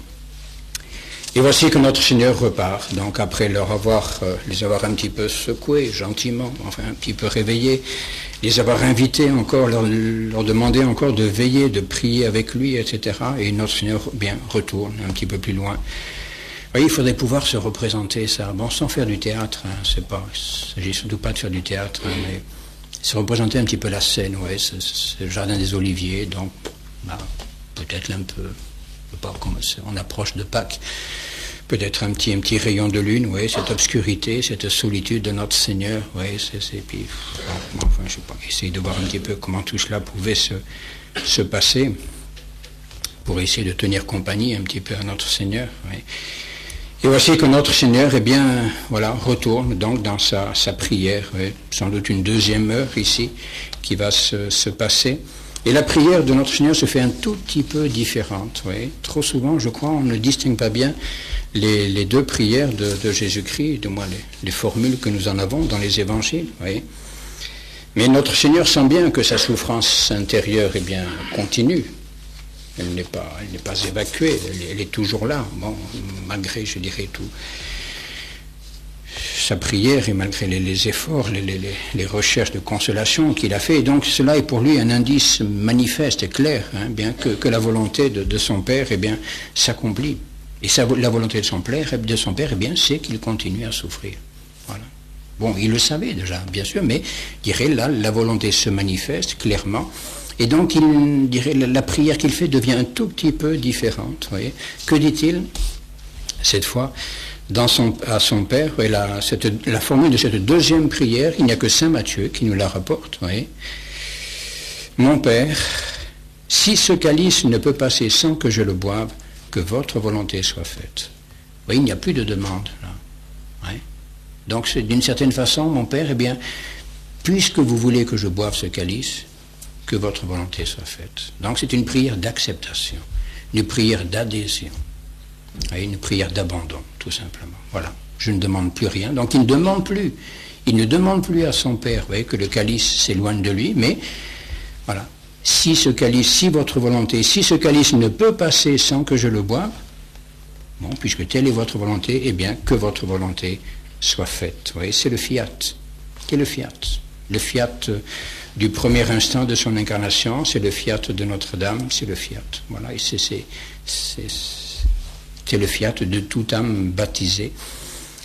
Et voici que notre Seigneur repart, donc après les avoir un petit peu secoués, gentiment, enfin un petit peu réveillés, les avoir invités encore, leur demander encore de veiller, de prier avec lui, etc. Et notre Seigneur, retourne un petit peu plus loin. Oui, il faudrait pouvoir se représenter ça, sans faire du théâtre, hein, il ne s'agit surtout pas de faire du théâtre, hein, mais se représenter un petit peu la scène, ouais, c'est le jardin des Oliviers, donc peut-être un peu, pas comme on approche de Pâques, peut-être un petit rayon de lune, ouais, cette obscurité, cette solitude de notre Seigneur, ouais, puis, je sais pas, essayer de voir un petit peu comment tout cela pouvait se passer, pour essayer de tenir compagnie un petit peu à notre Seigneur, ouais. Et voici que notre Seigneur, retourne donc dans sa prière, sans doute une deuxième heure ici, qui va se passer. Et la prière de notre Seigneur se fait un tout petit peu différente. Trop souvent, je crois, on ne distingue pas bien les deux prières de Jésus-Christ, du moins les formules que nous en avons dans les évangiles. Mais notre Seigneur sent bien que sa souffrance intérieure continue. Elle n'est pas évacuée, elle est toujours là, malgré, je dirais, tout sa prière et malgré les efforts, les recherches de consolation qu'il a fait. Et donc cela est pour lui un indice manifeste et clair, hein, bien que la volonté de son Père s'accomplit. Et la volonté de son Père, c'est qu'il continue à souffrir. Voilà. Il le savait déjà, bien sûr, mais je dirais là, la volonté se manifeste clairement. Et donc, il dirait, la prière qu'il fait devient un tout petit peu différente. Voyez. Que dit-il, cette fois, à son Père, la formule de cette deuxième prière, il n'y a que saint Matthieu qui nous la rapporte. Voyez. Mon Père, si ce calice ne peut passer sans que je le boive, que votre volonté soit faite. Vous voyez, il n'y a plus de demande. Là. Ouais. Donc, d'une certaine façon, mon Père, puisque vous voulez que je boive ce calice, que votre volonté soit faite. Donc c'est une prière d'acceptation, une prière d'adhésion, une prière d'abandon, tout simplement. Voilà, je ne demande plus rien. Donc il ne demande plus à son Père, que le calice s'éloigne de lui, mais voilà, si ce calice ne peut passer sans que je le boive, puisque telle est votre volonté, que votre volonté soit faite. Vous voyez, c'est le fiat. Qu'est le fiat? Le fiat du premier instant de son incarnation, c'est le fiat de Notre-Dame, c'est le fiat. Voilà, et c'est le fiat de toute âme baptisée,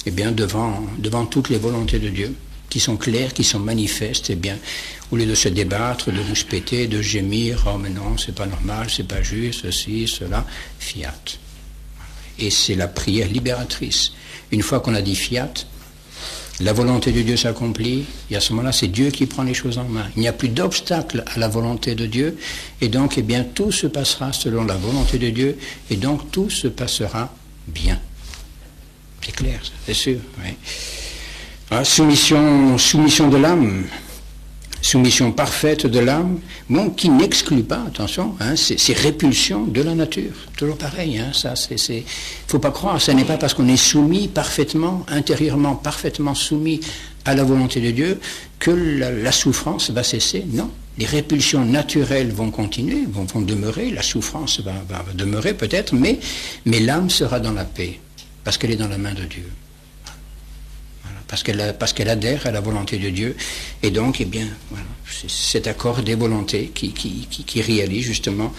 devant toutes les volontés de Dieu, qui sont claires, qui sont manifestes, au lieu de se débattre, de rouspéter, de gémir, oh mais non, c'est pas normal, c'est pas juste, ceci, cela, fiat. Et c'est la prière libératrice. Une fois qu'on a dit fiat, la volonté de Dieu s'accomplit, et à ce moment-là, c'est Dieu qui prend les choses en main. Il n'y a plus d'obstacle à la volonté de Dieu, et donc, tout se passera selon la volonté de Dieu, et donc tout se passera bien. C'est clair, c'est sûr. Oui. Alors, soumission de l'âme, soumission parfaite de l'âme, qui n'exclut pas, attention, ces répulsions de la nature. Toujours pareil, il faut pas croire, ce n'est pas parce qu'on est soumis parfaitement, intérieurement parfaitement soumis à la volonté de Dieu, que la souffrance va cesser. Non, les répulsions naturelles vont continuer, vont demeurer, la souffrance va demeurer peut-être, mais l'âme sera dans la paix, parce qu'elle est dans la main de Dieu. Voilà, parce qu'elle adhère à la volonté de Dieu. Et donc, eh bien, voilà, c'est cet accord des volontés qui réalise justement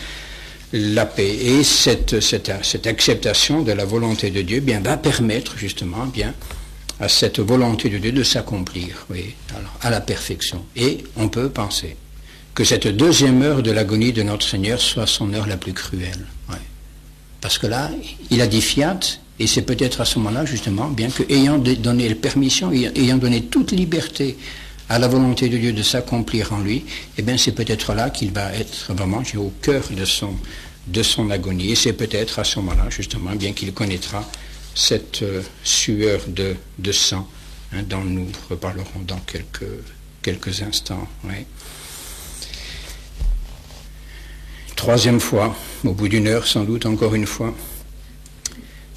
la paix. Et cette acceptation de la volonté de Dieu, eh bien, va permettre justement, eh bien, à cette volonté de Dieu de s'accomplir, oui, alors, à la perfection. Et on peut penser que cette deuxième heure de l'agonie de notre Seigneur soit son heure la plus cruelle. Oui. Parce que là, il a dit fiat, et c'est peut-être à ce moment-là, justement, bien que ayant donné la permission, ayant donné toute liberté à la volonté de Dieu de s'accomplir en lui, eh bien c'est peut-être là qu'il va être vraiment au cœur de son agonie. Et c'est peut-être à ce moment-là, justement, bien qu'il connaîtra cette sueur de sang, hein, dont nous reparlerons dans quelques instants. Oui. Troisième fois, au bout d'une heure sans doute, encore une fois,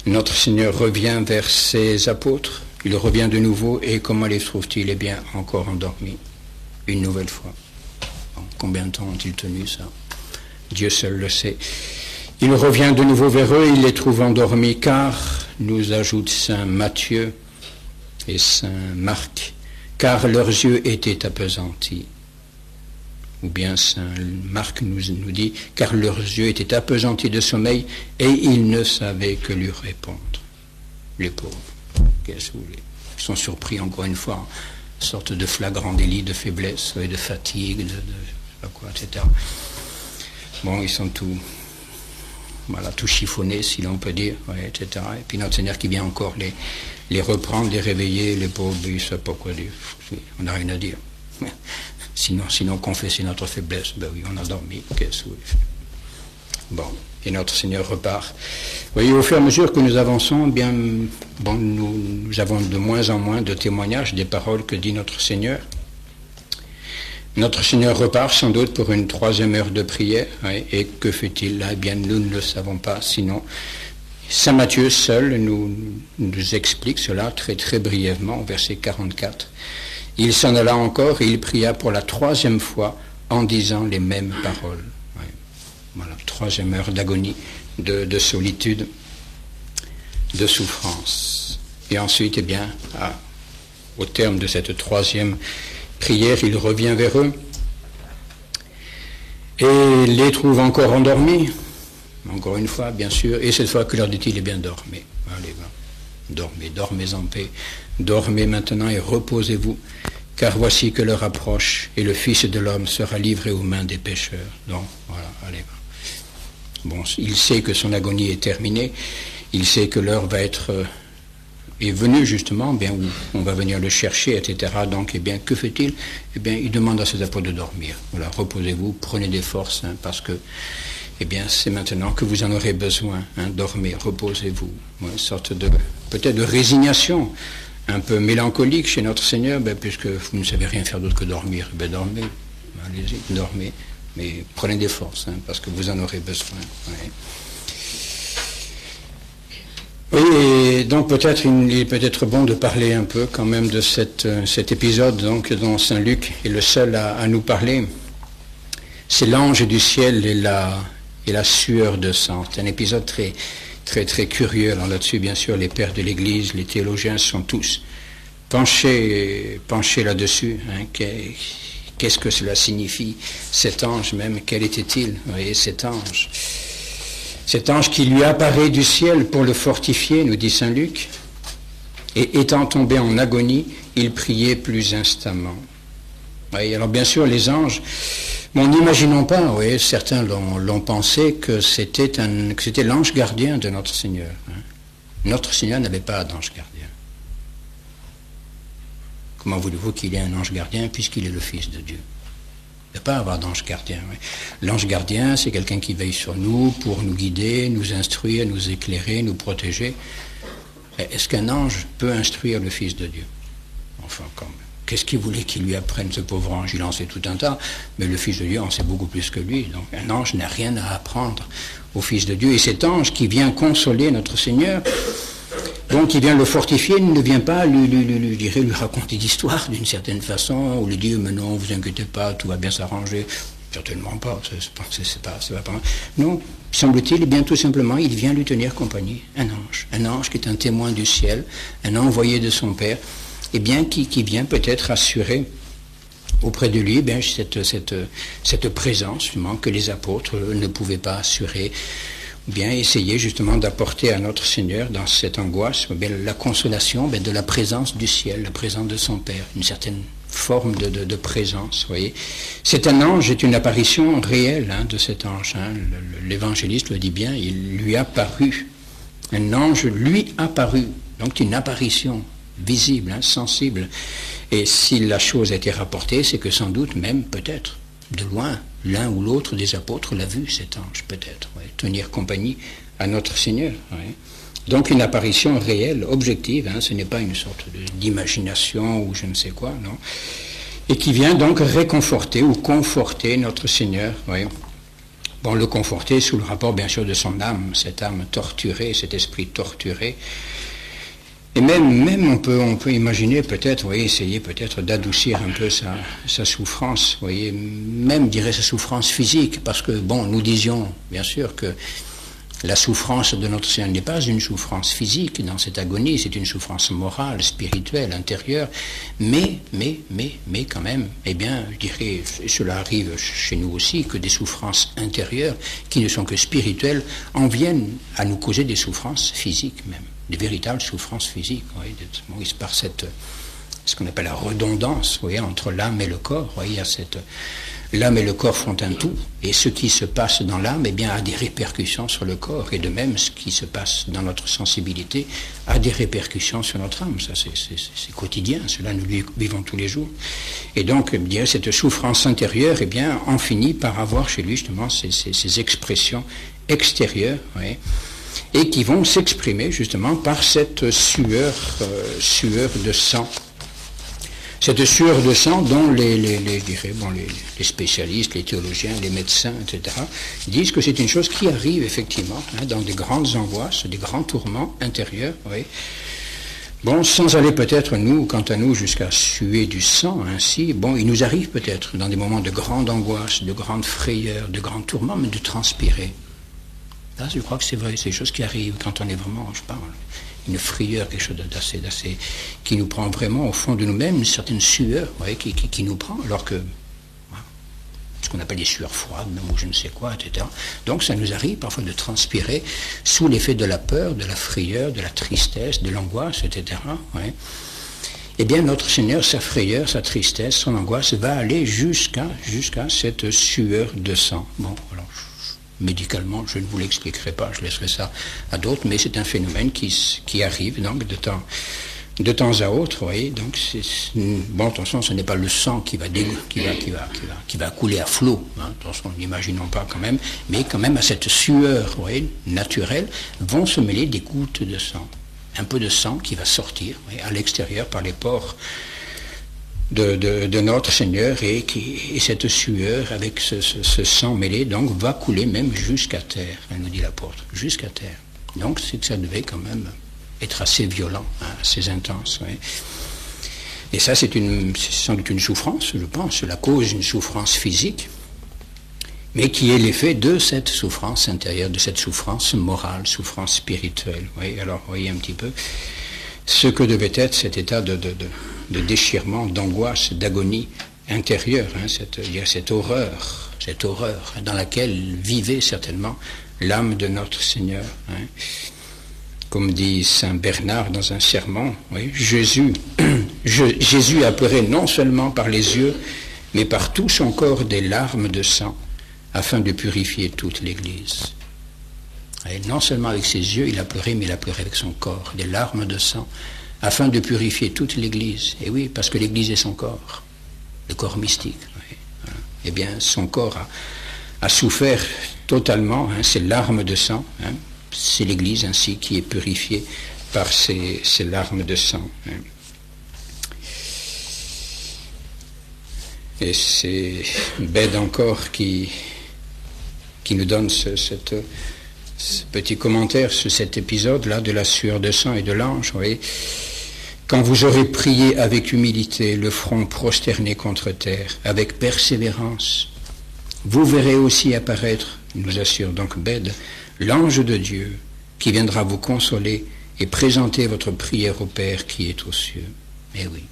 notre Seigneur revient vers ses apôtres. Il revient de nouveau, et comment les trouve-t-il? Eh bien, encore endormis, une nouvelle fois. Bon, combien de temps ont-ils tenu ça? Dieu seul le sait. Il revient de nouveau vers eux, il les trouve endormis, car, nous ajoute saint Matthieu et saint Marc, car leurs yeux étaient appesantis. Ou bien saint Marc nous dit, car leurs yeux étaient appesantis de sommeil, et ils ne savaient que lui répondre. Les pauvres, qu'est-ce que vous voulez? Ils sont surpris encore une fois, une sorte de flagrant délit de faiblesse, et de fatigue, je sais pas quoi, etc. Bon, ils sont tout chiffonnés, si l'on peut dire, ouais, etc. Et puis notre Seigneur qui vient encore les reprendre, les réveiller, les pauvres, ils ne savent pas quoi dire. On n'a rien à dire. Sinon confesser notre faiblesse, ben oui, on a dormi, qu'est-ce que vous voulez? Bon, et notre Seigneur repart. Vous voyez, au fur et à mesure que nous avançons, bien, bon, nous avons de moins en moins de témoignages des paroles que dit notre Seigneur. Notre Seigneur repart sans doute pour une troisième heure de prière. Oui, et que fait-il là? Eh bien, nous ne le savons pas. Sinon, saint Matthieu seul nous explique cela très très brièvement au verset 44. Il s'en alla encore et il pria pour la troisième fois en disant les mêmes paroles. Oui. Voilà, troisième heure d'agonie, de solitude, de souffrance. Et ensuite, eh bien, au terme de cette troisième prière, il revient vers eux et les trouve encore endormis, encore une fois, bien sûr, et cette fois, que leur dit-il? Eh bien, dormez, allez, dormez en paix, dormez maintenant et reposez-vous, car voici que l'heure approche et le Fils de l'homme sera livré aux mains des pécheurs. Donc, voilà, allez. Bon, il sait que son agonie est terminée, il sait que l'heure va être est venu justement, bien, où on va venir le chercher, etc. Donc, eh bien, que fait-il? Eh bien, il demande à ses apôtres de dormir. Voilà, reposez-vous, prenez des forces, hein, parce que, eh bien, c'est maintenant que vous en aurez besoin. Hein, dormez, reposez-vous. Une sorte de, peut-être de résignation, un peu mélancolique chez notre Seigneur, ben, puisque vous ne savez rien faire d'autre que dormir. Ben, dormez, allez-y, dormez, mais prenez des forces, hein, parce que vous en aurez besoin. Ouais. Oui, et donc peut-être il est peut-être bon de parler un peu quand même de cet épisode donc, dont Saint Luc est le seul à nous parler. C'est l'ange du ciel et la sueur de sang. C'est un épisode très, très, très curieux. Alors là-dessus, bien sûr, les pères de l'Église, les théologiens sont tous penchés là-dessus. Hein. Qu'est-ce que cela signifie? Cet ange même, quel était-il? Vous voyez, cet ange. Cet ange qui lui apparaît du ciel pour le fortifier, nous dit saint Luc, et étant tombé en agonie, il priait plus instamment. Oui, alors bien sûr, les anges, bon, n'imaginons pas, oui, certains l'ont pensé que c'était l'ange gardien de notre Seigneur. Hein. Notre Seigneur n'avait pas d'ange gardien. Comment voulez-vous qu'il ait un ange gardien puisqu'il est le Fils de Dieu? Il ne peut pas avoir d'ange gardien. Oui. L'ange gardien, c'est quelqu'un qui veille sur nous pour nous guider, nous instruire, nous éclairer, nous protéger. Est-ce qu'un ange peut instruire le Fils de Dieu? Enfin, quand même. Qu'est-ce qu'il voulait qu'il lui apprenne, ce pauvre ange? Il en sait tout un tas, mais le Fils de Dieu en sait beaucoup plus que lui. Donc un ange n'a rien à apprendre au Fils de Dieu. Et cet ange qui vient consoler notre Seigneur, donc il vient le fortifier, il ne vient pas lui raconter d'histoire d'une certaine façon, ou lui dire, mais non, vous inquiétez pas, tout va bien s'arranger. Certainement pas, c'est pas. Non, semble-t-il, et bien tout simplement, il vient lui tenir compagnie, un ange qui est un témoin du ciel, un envoyé de son Père, eh bien, qui vient peut-être assurer auprès de lui, bien, cette présence, justement, que les apôtres ne pouvaient pas assurer, ou bien essayer justement d'apporter à notre Seigneur, dans cette angoisse, bien, la consolation de la présence du ciel, la présence de son Père, une certaine forme de présence, vous voyez. C'est un ange, c'est une apparition réelle de cet ange. L'évangéliste le dit bien, il lui a paru. Un ange lui a paru. Donc une apparition visible, sensible. Et si la chose a été rapportée, c'est que sans doute même, peut-être, de loin, l'un ou l'autre des apôtres l'a vu, cet ange, peut-être, tenir compagnie à notre Seigneur. Donc une apparition réelle, objective, ce n'est pas une sorte d'imagination ou je ne sais quoi, non. Et qui vient donc réconforter ou conforter notre Seigneur, Bon, le conforter sous le rapport, bien sûr, de son âme, cette âme torturée, cet esprit torturé. Et même on peut imaginer peut-être, essayer peut-être d'adoucir un peu sa souffrance, même, dirais, sa souffrance physique, parce que, bon, nous disions, bien sûr, que la souffrance de notre Seigneur n'est pas une souffrance physique dans cette agonie, c'est une souffrance morale, spirituelle, intérieure, mais quand même, eh bien, je dirais, cela arrive chez nous aussi, que des souffrances intérieures, qui ne sont que spirituelles, en viennent à nous causer des souffrances physiques même. Des véritables souffrances physiques, par ce qu'on appelle la redondance, entre l'âme et le corps, il y a l'âme et le corps font un tout, et ce qui se passe dans l'âme, eh bien, a des répercussions sur le corps, et de même, ce qui se passe dans notre sensibilité a des répercussions sur notre âme. Ça, c'est quotidien, cela nous vivons tous les jours. Et donc, eh bien, cette souffrance intérieure, eh bien, en finit par avoir chez lui, justement, ces expressions extérieures, et qui vont s'exprimer justement par cette sueur de sang. Cette sueur de sang dont les spécialistes, les théologiens, les médecins, etc., disent que c'est une chose qui arrive effectivement dans des grandes angoisses, des grands tourments intérieurs. Bon, sans aller peut-être, quant à nous, jusqu'à suer du sang ainsi, bon, il nous arrive peut-être dans des moments de grande angoisse, de grande frayeur, de grands tourments, mais de transpirer. Là, je crois que c'est vrai, c'est des choses qui arrivent quand on est vraiment, je parle, une frayeur, quelque chose d'assez, qui nous prend vraiment au fond de nous-mêmes, une certaine sueur, qui nous prend, alors que, ce qu'on appelle des sueurs froides, ou je ne sais quoi, etc. Donc ça nous arrive parfois de transpirer sous l'effet de la peur, de la frayeur, de la tristesse, de l'angoisse, etc. Eh bien, notre Seigneur, sa frayeur, sa tristesse, son angoisse, va aller jusqu'à cette sueur de sang. Bon, alors, médicalement, je ne vous l'expliquerai pas, je laisserai ça à d'autres, mais c'est un phénomène qui arrive donc de temps à autre, donc bon, attention, ce n'est pas le sang qui va couler à flot, attention, n'imaginons pas quand même, mais quand même à cette sueur, naturelle, vont se mêler des gouttes de sang, un peu de sang qui va sortir, à l'extérieur par les pores de notre Seigneur, et cette sueur avec ce sang mêlé donc va couler même jusqu'à terre, nous dit l'apôtre, jusqu'à terre. Donc c'est que ça devait quand même être assez violent, assez intense. Et ça c'est sans doute une souffrance, je pense, la cause d'une souffrance physique, mais qui est l'effet de cette souffrance intérieure, de cette souffrance morale, souffrance spirituelle. Alors voyez un petit peu ce que devait être cet état de déchirement, d'angoisse, d'agonie intérieure, cette horreur dans laquelle vivait certainement l'âme de notre Seigneur. Comme dit saint Bernard dans un sermon, Jésus a pleuré non seulement par les yeux, mais par tout son corps des larmes de sang, afin de purifier toute l'Église. Et non seulement avec ses yeux il a pleuré, mais il a pleuré avec son corps, des larmes de sang, afin de purifier toute l'Église. Et oui, parce que l'Église est son corps, le corps mystique. Eh bien, son corps a souffert totalement, ces larmes de sang. C'est l'Église ainsi qui est purifiée par ces larmes de sang. Et c'est Bède encore qui nous donne ce petit commentaire sur cet épisode-là de la sueur de sang et de l'ange. Quand vous aurez prié avec humilité, le front prosterné contre terre, avec persévérance, vous verrez aussi apparaître, nous assure donc Bède, l'ange de Dieu qui viendra vous consoler et présenter votre prière au Père qui est aux cieux. Eh oui.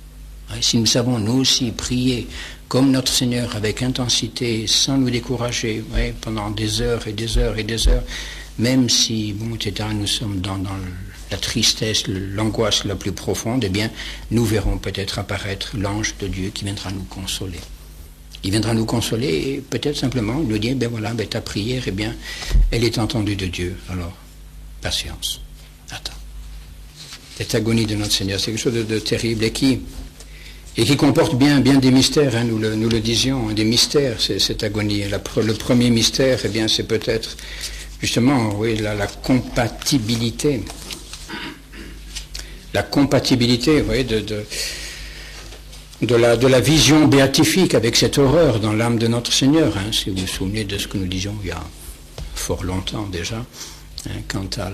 Si nous savons nous aussi prier comme notre Seigneur avec intensité, sans nous décourager, pendant des heures et des heures et des heures, même si, bon, etc., nous sommes dans la tristesse, l'angoisse la plus profonde, eh bien, nous verrons peut-être apparaître l'ange de Dieu qui viendra nous consoler. Il viendra nous consoler et peut-être simplement nous dire, ben voilà, ben ta prière, eh bien, elle est entendue de Dieu. Alors, patience, attends. Cette agonie de notre Seigneur, c'est quelque chose de terrible et qui comporte bien des mystères, hein, nous le disions, des mystères, cette agonie. Le premier mystère, eh bien, c'est peut-être justement, oui, la compatibilité. La compatibilité, oui, de la vision béatifique avec cette horreur dans l'âme de notre Seigneur, hein, si vous vous souvenez de ce que nous disions il y a fort longtemps déjà, hein, quant à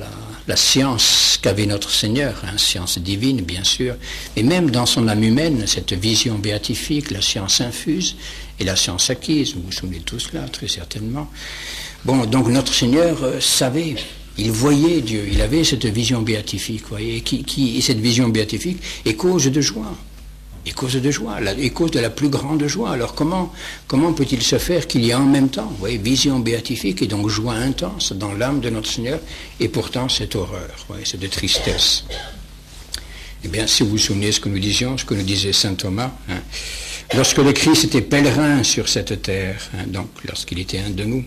la science qu'avait notre Seigneur, hein, science divine bien sûr, et même dans son âme humaine, cette vision béatifique, la science infuse et la science acquise, vous vous souvenez de tout cela très certainement. Bon, donc notre Seigneur savait, il voyait Dieu, il avait cette vision béatifique, voyez, et cette vision béatifique est cause de joie. Et cause de joie, et cause de la plus grande joie. Alors comment peut-il se faire qu'il y a en même temps, voyez, vision béatifique et donc joie intense dans l'âme de notre Seigneur, et pourtant cette horreur, voyez, cette tristesse. Eh bien, si vous vous souvenez ce que nous disions, ce que nous disait saint Thomas, hein, lorsque le Christ était pèlerin sur cette terre, hein, donc lorsqu'il était un de nous,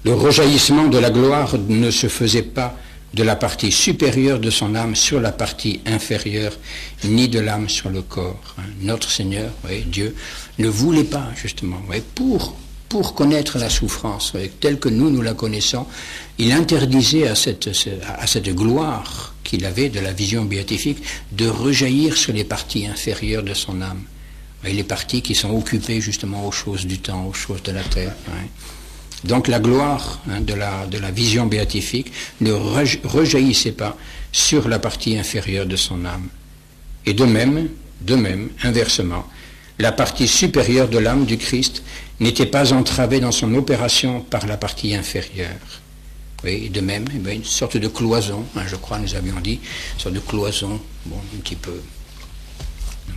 le rejaillissement de la gloire ne se faisait pas de la partie supérieure de son âme sur la partie inférieure, ni de l'âme sur le corps. Notre Seigneur, Dieu, ne voulait pas, justement, pour connaître la souffrance, telle que nous la connaissons, il interdisait à cette gloire qu'il avait de la vision béatifique de rejaillir sur les parties inférieures de son âme. Les parties qui sont occupées, justement, aux choses du temps, aux choses de la terre. Donc la gloire, hein, de la vision béatifique ne rejaillissait pas sur la partie inférieure de son âme. Et de même, inversement, la partie supérieure de l'âme du Christ n'était pas entravée dans son opération par la partie inférieure. Oui, de même, une sorte de cloison, hein, je crois, nous avions dit, une sorte de cloison, bon, un petit peu,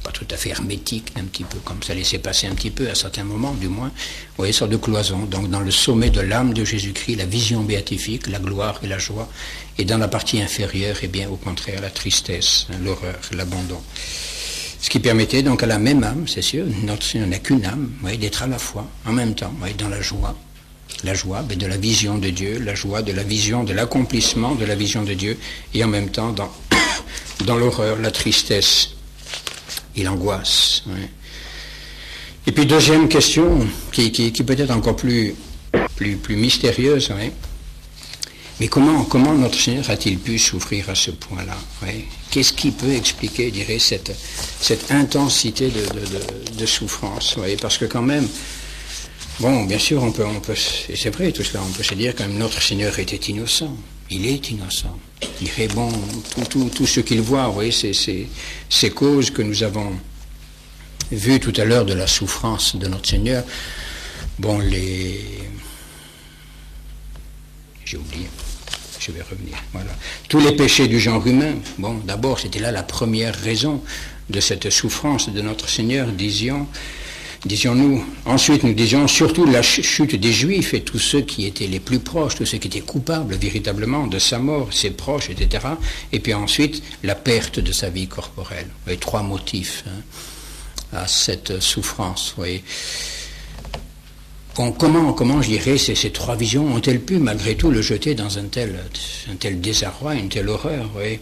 pas tout à fait hermétique, un petit peu comme ça laissait passer un petit peu à certains moments du moins, vous voyez, sorte de cloison. Donc dans le sommet de l'âme de Jésus-Christ, la vision béatifique, la gloire et la joie, et dans la partie inférieure, eh bien au contraire, la tristesse, hein, l'horreur, l'abandon. Ce qui permettait donc à la même âme, c'est sûr, notre Seigneur n'a qu'une âme, voyez, d'être à la fois, en même temps, voyez, dans la joie de la vision de Dieu, la joie de la vision de l'accomplissement de la vision de Dieu, et en même temps dans l'horreur, la tristesse et l'angoisse. Ouais. Et puis deuxième question, qui peut être encore plus mystérieuse, ouais. Mais comment notre Seigneur a-t-il pu souffrir à ce point-là, ouais. Qu'est-ce qui peut expliquer, je dirais, cette intensité de souffrance, ouais. Parce que quand même, bon, bien sûr, on peut, et c'est vrai tout cela, on peut se dire quand même notre Seigneur était innocent. Il est innocent. Il dirait, bon, tout ce qu'il voit, vous voyez, ces causes que nous avons vues tout à l'heure de la souffrance de notre Seigneur, bon, j'ai oublié, je vais revenir, voilà. Tous les péchés du genre humain, bon, d'abord, c'était là la première raison de cette souffrance de notre Seigneur, disions-nous. Ensuite, nous disions surtout la chute des Juifs et tous ceux qui étaient les plus proches, tous ceux qui étaient coupables véritablement de sa mort, ses proches, etc. Et puis ensuite, la perte de sa vie corporelle. Vous voyez, trois motifs, hein, à cette souffrance. Vous voyez. Bon, comment je dirais, ces trois visions ont-elles pu malgré tout le jeter dans un tel désarroi, une telle horreur, vous voyez.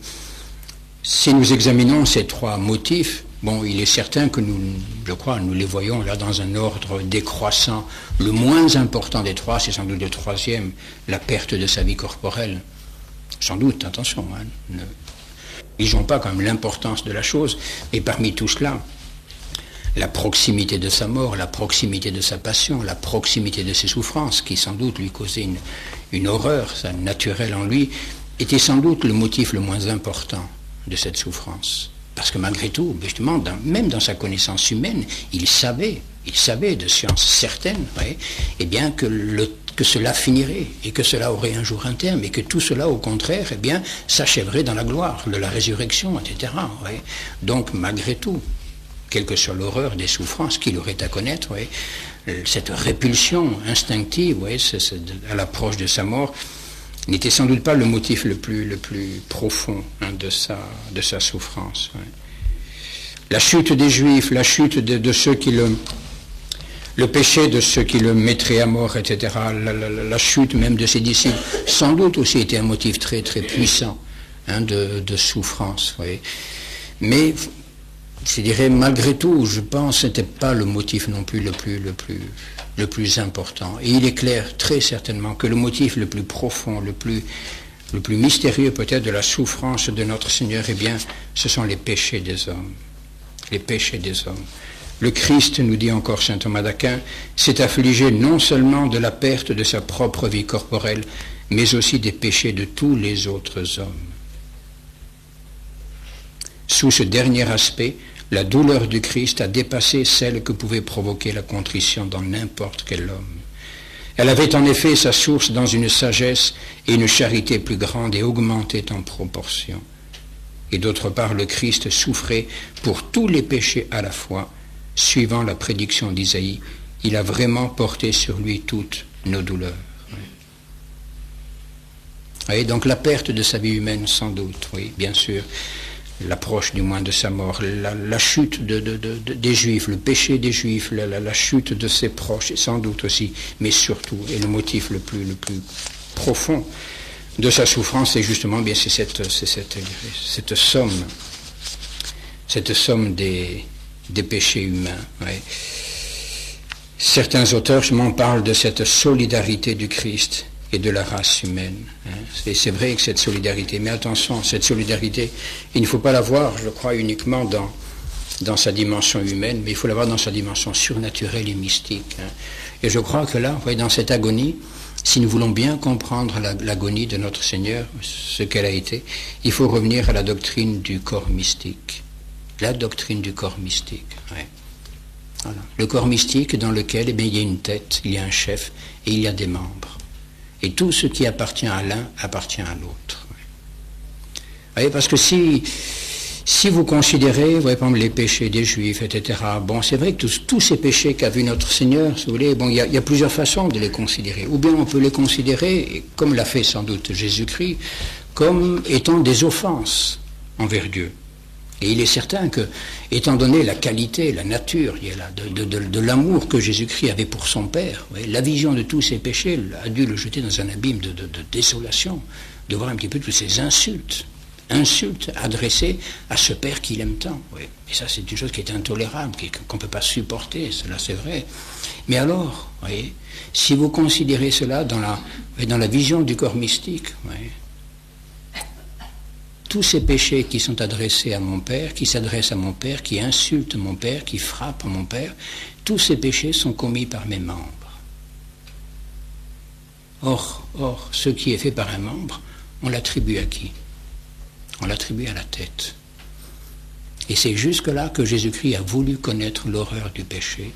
Si nous examinons ces trois motifs, bon, il est certain que nous les voyons là dans un ordre décroissant. Le moins important des trois, c'est sans doute le troisième, la perte de sa vie corporelle. Sans doute, attention, hein, ne négligeons pas quand même l'importance de la chose, mais parmi tout cela, la proximité de sa mort, la proximité de sa passion, la proximité de ses souffrances, qui sans doute lui causaient une horreur, ça, naturelle en lui, était sans doute le motif le moins important de cette souffrance. Parce que malgré tout, justement, même dans sa connaissance humaine, il savait de science certaine, ouais, eh bien que que cela finirait et que cela aurait un jour un terme et que tout cela, au contraire, eh bien, s'achèverait dans la gloire de la résurrection, etc. Oui. Donc, malgré tout, quelle que soit l'horreur des souffrances qu'il aurait à connaître, oui, cette répulsion instinctive, oui, à l'approche de sa mort, n'était sans doute pas le motif le plus profond de sa souffrance. Oui. La chute des Juifs, la chute de ceux qui le péché de ceux qui le mettraient à mort, etc., la chute même de ses disciples, sans doute aussi était un motif très très puissant de souffrance. Oui. Mais je dirais, malgré tout, je pense que ce n'était pas le motif non plus le plus important. Et il est clair, très certainement, que le motif le plus profond, le plus mystérieux peut-être de la souffrance de notre Seigneur, eh bien, ce sont les péchés des hommes. Les péchés des hommes. Le Christ, nous dit encore saint Thomas d'Aquin, s'est affligé non seulement de la perte de sa propre vie corporelle, mais aussi des péchés de tous les autres hommes. Sous ce dernier aspect, la douleur du Christ a dépassé celle que pouvait provoquer la contrition dans n'importe quel homme. Elle avait en effet sa source dans une sagesse et une charité plus grande et augmentait en proportion. Et d'autre part, le Christ souffrait pour tous les péchés à la fois, suivant la prédiction d'Isaïe. Il a vraiment porté sur lui toutes nos douleurs. Oui, donc la perte de sa vie humaine, sans doute, oui, bien sûr. L'approche du moins de sa mort, la chute des Juifs, le péché des Juifs, la chute de ses proches, sans doute aussi, mais surtout, et le motif le plus profond de sa souffrance, c'est justement bien c'est cette somme des péchés humains. Ouais. Certains auteurs m'en parlent de cette solidarité du Christ et de la race humaine. Et c'est vrai que cette solidarité, mais attention, cette solidarité, il ne faut pas la voir, je crois, uniquement dans sa dimension humaine, mais il faut la voir dans sa dimension surnaturelle et mystique. Et je crois que là, dans cette agonie, si nous voulons bien comprendre l'agonie de notre Seigneur, ce qu'elle a été, il faut revenir à la doctrine du corps mystique. La doctrine du corps mystique. Ouais. Voilà. Le corps mystique dans lequel il y a une tête, il y a un chef et il y a des membres. Et tout ce qui appartient à l'un appartient à l'autre. Vous voyez, parce que si vous considérez, par exemple, les péchés des Juifs, etc., bon, c'est vrai que tous ces péchés qu'a vu notre Seigneur, si vous voulez, bon, il y a plusieurs façons de les considérer. Ou bien on peut les considérer, comme l'a fait sans doute Jésus-Christ, comme étant des offenses envers Dieu. Et il est certain que, étant donné la qualité, la nature de l'amour que Jésus-Christ avait pour son Père, la vision de tous ses péchés a dû le jeter dans un abîme de désolation, de voir un petit peu toutes ces insultes adressées à ce Père qu'il aime tant. Oui. Et ça, c'est une chose qui est intolérable, qu'on ne peut pas supporter, cela c'est vrai. Mais alors, voyez, si vous considérez cela dans la vision du corps mystique, voyez, tous ces péchés qui sont adressés à mon Père, qui s'adressent à mon Père, qui insultent mon Père, qui frappent mon Père, tous ces péchés sont commis par mes membres. Or, ce qui est fait par un membre, on l'attribue à qui? On l'attribue à la tête. Et c'est jusque-là que Jésus-Christ a voulu connaître l'horreur du péché,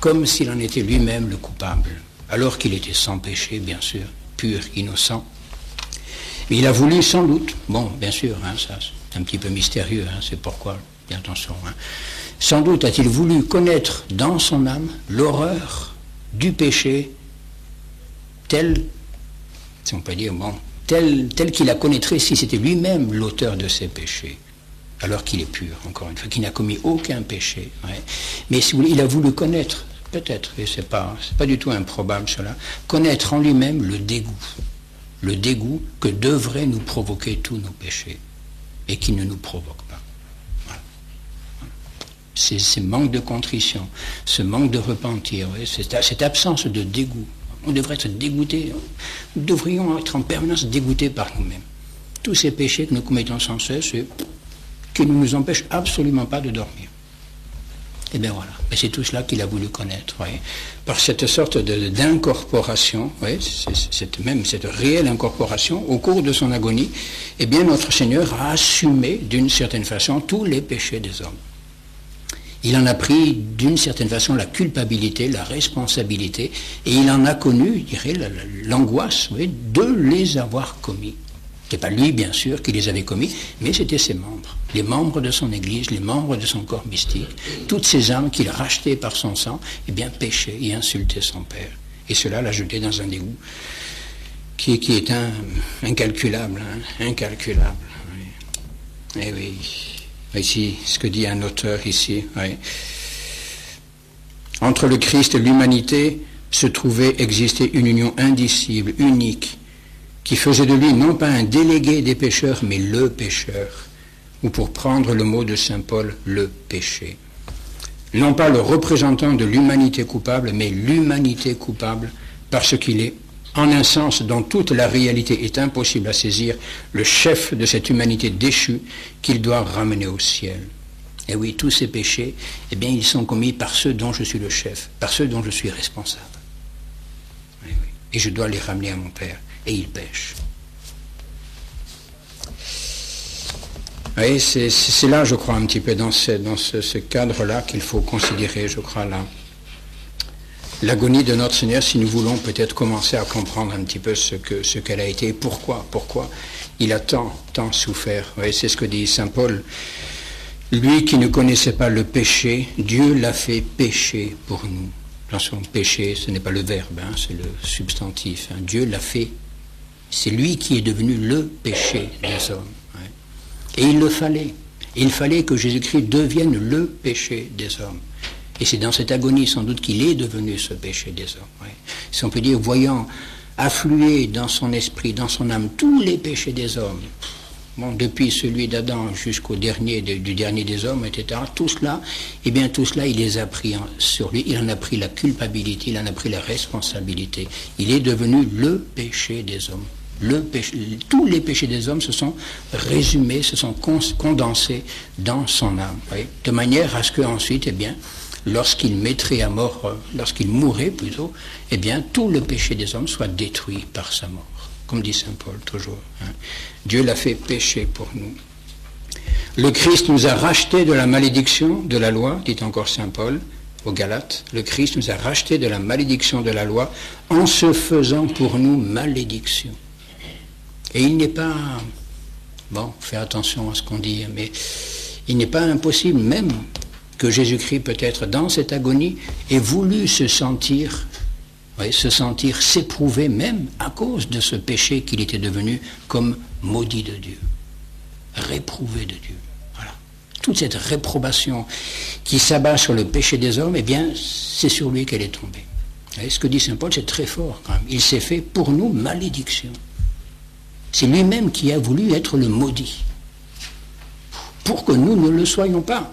comme s'il en était lui-même le coupable, alors qu'il était sans péché, bien sûr, pur, innocent. Mais il a voulu sans doute, bon, bien sûr, ça c'est un petit peu mystérieux, c'est pourquoi, bien attention, sans doute a-t-il voulu connaître dans son âme l'horreur du péché tel, si on peut dire, bon, tel qu'il la connaîtrait si c'était lui-même l'auteur de ses péchés, alors qu'il est pur, encore une fois, qu'il n'a commis aucun péché. Ouais. Mais si vous voulez, il a voulu connaître, peut-être, et c'est pas du tout improbable cela, connaître en lui-même le dégoût que devraient nous provoquer tous nos péchés, et qui ne nous provoquent pas. Voilà. C'est ce manque de contrition, ce manque de repentir, cette absence de dégoût. On devrait être dégoûté, nous devrions être en permanence dégoûtés par nous-mêmes. Tous ces péchés que nous commettons sans cesse, qui ne nous empêchent absolument pas de dormir. Et bien voilà, et c'est tout cela qu'il a voulu connaître, par cette sorte d'incorporation, cette réelle incorporation, au cours de son agonie, eh bien notre Seigneur a assumé d'une certaine façon tous les péchés des hommes. Il en a pris d'une certaine façon la culpabilité, la responsabilité, et il en a connu, je dirais, l'angoisse, vous voyez, de les avoir commis. Ce n'est pas lui, bien sûr, qui les avait commis, mais c'était ses membres, les membres de son Église, les membres de son corps mystique, toutes ces âmes qu'il a rachetées par son sang, eh bien, péchaient et insultaient son Père. Et cela l'a jeté dans un dégoût qui est incalculable, hein, incalculable. Oui. Eh oui, ici, ce que dit un auteur ici, oui. Entre le Christ et l'humanité se trouvait exister une union indicible, unique, qui faisait de lui non pas un délégué des pécheurs, mais le pécheur, ou pour prendre le mot de saint Paul, le péché. Non pas le représentant de l'humanité coupable, mais l'humanité coupable, parce qu'il est, en un sens dont toute la réalité est impossible à saisir, le chef de cette humanité déchue qu'il doit ramener au ciel. Et oui, tous ces péchés, eh bien, ils sont commis par ceux dont je suis le chef, par ceux dont je suis responsable. Oui. Et je dois les ramener à mon Père. Et ils pêchent. Oui, c'est là, je crois, un petit peu dans ce cadre-là qu'il faut considérer, je crois, l'agonie de notre Seigneur, si nous voulons peut-être commencer à comprendre un petit peu ce qu'elle a été et pourquoi il a tant souffert. Oui, c'est ce que dit saint Paul. Lui qui ne connaissait pas le péché, Dieu l'a fait pécher pour nous. Dans son péché, ce n'est pas le verbe, hein, c'est le substantif. Hein. Dieu l'a fait. C'est lui qui est devenu le péché des hommes. Ouais. Et il le fallait. Il fallait que Jésus-Christ devienne le péché des hommes. Et c'est dans cette agonie, sans doute, qu'il est devenu ce péché des hommes. Ouais. Si on peut dire, voyant affluer dans son esprit, dans son âme, tous les péchés des hommes, bon, depuis celui d'Adam jusqu'au dernier, du dernier des hommes, etc., tout cela, eh bien, tout cela, il les a pris sur lui, il en a pris la culpabilité, il en a pris la responsabilité. Il est devenu le péché des hommes. Tous les péchés des hommes se sont résumés, se sont condensés dans son âme, oui, de manière à ce qu'ensuite, eh bien, lorsqu'il mettrait à mort, lorsqu'il mourrait plutôt, eh bien, tout le péché des hommes soit détruit par sa mort. Comme dit saint Paul toujours. Hein. Dieu l'a fait pécher pour nous. Le Christ nous a rachetés de la malédiction de la loi, dit encore saint Paul aux Galates. Le Christ nous a rachetés de la malédiction de la loi en se faisant pour nous malédiction. Et il n'est pas... Bon, fais attention à ce qu'on dit, mais il n'est pas impossible même que Jésus-Christ, peut-être dans cette agonie, ait voulu se sentir... Oui, se sentir s'éprouver même à cause de ce péché qu'il était devenu comme maudit de Dieu, réprouvé de Dieu. Voilà. Toute cette réprobation qui s'abat sur le péché des hommes, eh bien, c'est sur lui qu'elle est tombée. Et ce que dit saint Paul, c'est très fort quand même. Il s'est fait pour nous malédiction. C'est lui-même qui a voulu être le maudit, pour que nous ne le soyons pas.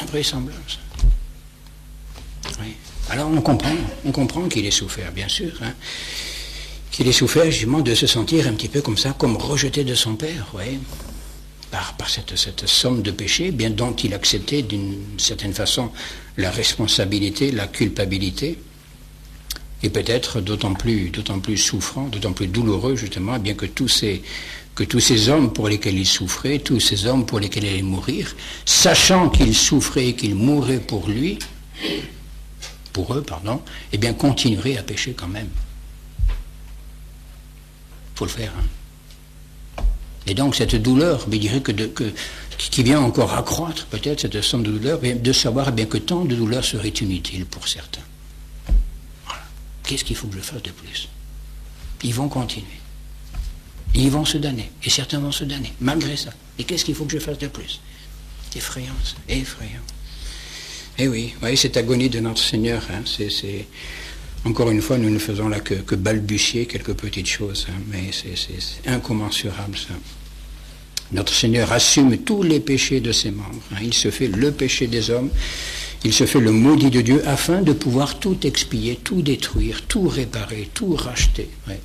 Invraisemblable, ça. Oui. Alors on comprend qu'il ait souffert, bien sûr, hein, qu'il ait souffert justement de se sentir un petit peu comme ça, comme rejeté de son Père, ouais, par cette somme de péchés, bien dont il acceptait d'une certaine façon la responsabilité, la culpabilité, et peut-être d'autant plus souffrant, d'autant plus douloureux justement, bien que tous ces hommes pour lesquels il souffrait, tous ces hommes pour lesquels il allait mourir, sachant qu'il souffrait et qu'il mourrait pour eux, eh bien, continueraient à pécher quand même. Il faut le faire. Hein. Et donc, cette douleur, je dirais qui vient encore accroître peut-être cette somme de douleur, de savoir eh bien, que tant de douleur serait inutile pour certains. Voilà. Qu'est-ce qu'il faut que je fasse de plus? Ils vont continuer. Et ils vont se damner. Et certains vont se damner, malgré ça. Et qu'est-ce qu'il faut que je fasse de plus? Effrayant, ça. Effrayant. Eh oui, cette agonie de notre Seigneur, hein, c'est encore une fois, nous ne faisons là que balbutier quelques petites choses, hein, mais c'est incommensurable, ça. Notre Seigneur assume tous les péchés de ses membres. Hein, il se fait le péché des hommes, il se fait le maudit de Dieu, afin de pouvoir tout expier, tout détruire, tout réparer, tout racheter. Ouais.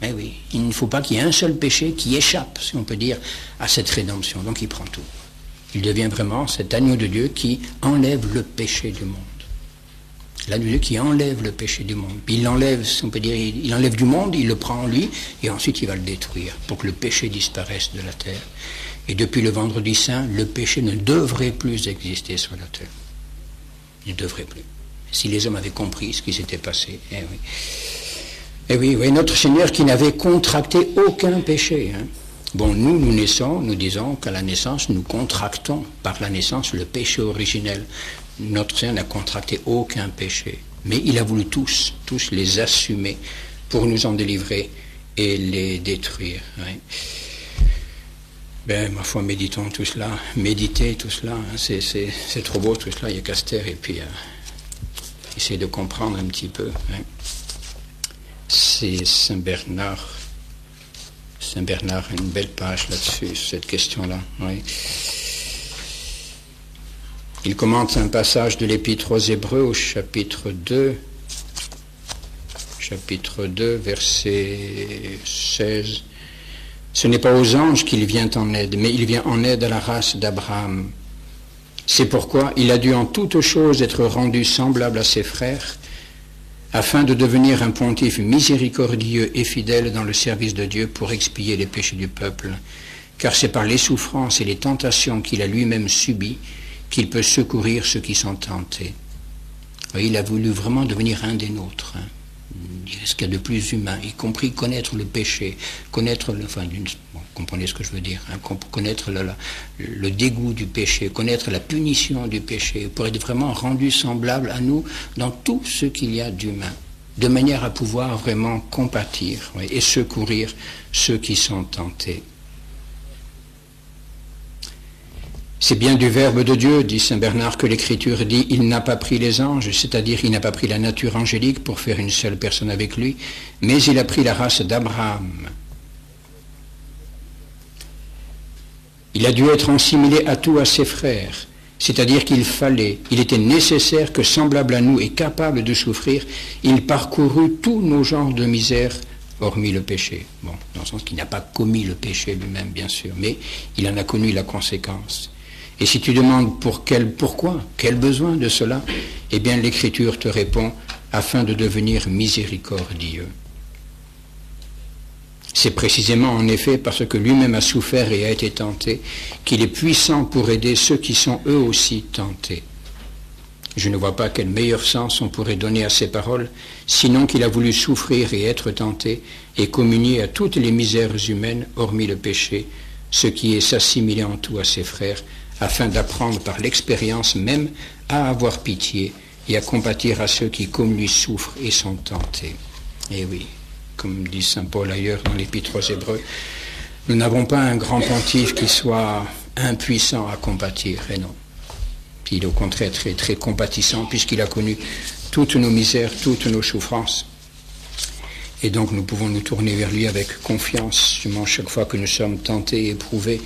Mais oui, il ne faut pas qu'il y ait un seul péché qui échappe, si on peut dire, à cette rédemption. Donc il prend tout. Il devient vraiment cet agneau de Dieu qui enlève le péché du monde. L'agneau de Dieu qui enlève le péché du monde. Puis il l'enlève, on peut dire, il enlève du monde, il le prend en lui, et ensuite il va le détruire, pour que le péché disparaisse de la terre. Et depuis le vendredi saint, le péché ne devrait plus exister sur la terre. Il ne devrait plus. Si les hommes avaient compris ce qui s'était passé, eh oui. Eh oui, oui, notre Seigneur qui n'avait contracté aucun péché. Hein. Bon, nous naissons, nous disons qu'à la naissance, nous contractons par la naissance le péché originel. Notre Seigneur n'a contracté aucun péché. Mais il a voulu tous les assumer pour nous en délivrer et les détruire. Oui. Ben, ma foi, méditons tout cela, méditez tout cela, hein. C'est trop beau tout cela, il y a qu'à se taire et puis essayer de comprendre un petit peu. Hein. C'est Saint Bernard, une belle page là-dessus, cette question-là. Oui. Il commente un passage de l'Épître aux Hébreux au chapitre 2, verset 16. Ce n'est pas aux anges qu'il vient en aide, mais il vient en aide à la race d'Abraham. C'est pourquoi il a dû en toutes choses être rendu semblable à ses frères, afin de devenir un pontife miséricordieux et fidèle dans le service de Dieu pour expier les péchés du peuple, car c'est par les souffrances et les tentations qu'il a lui-même subies qu'il peut secourir ceux qui sont tentés. Il a voulu vraiment devenir un des nôtres, hein. Ce qu'il y a de plus humain, y compris connaître le péché, connaître, comprenez ce que je veux dire, hein, connaître le dégoût du péché, connaître la punition du péché, pour être vraiment rendu semblable à nous dans tout ce qu'il y a d'humain, de manière à pouvoir vraiment compatir et secourir ceux qui sont tentés. C'est bien du Verbe de Dieu, dit saint Bernard, que l'Écriture dit « Il n'a pas pris les anges », c'est-à-dire il n'a pas pris la nature angélique pour faire une seule personne avec lui, mais il a pris la race d'Abraham. Il a dû être assimilé à tous à ses frères, c'est-à-dire qu'il était nécessaire que, semblable à nous et capable de souffrir, il parcourut tous nos genres de misère, hormis le péché. Bon, dans le sens qu'il n'a pas commis le péché lui-même, bien sûr, mais il en a connu la conséquence. Et si tu demandes pourquoi, quel besoin de cela, eh bien l'Écriture te répond, afin de devenir miséricordieux. C'est précisément en effet parce que lui-même a souffert et a été tenté qu'il est puissant pour aider ceux qui sont eux aussi tentés. Je ne vois pas quel meilleur sens on pourrait donner à ces paroles, sinon qu'il a voulu souffrir et être tenté et communier à toutes les misères humaines, hormis le péché, ce qui est s'assimiler en tout à ses frères, afin d'apprendre par l'expérience même à avoir pitié et à compatir à ceux qui, comme lui, souffrent et sont tentés. Et oui, comme dit saint Paul ailleurs dans l'Épître aux Hébreux, nous n'avons pas un grand pontife qui soit impuissant à compatir, et non. Il est au contraire très, très compatissant, puisqu'il a connu toutes nos misères, toutes nos souffrances. Et donc nous pouvons nous tourner vers lui avec confiance, justement chaque fois que nous sommes tentés et éprouvés,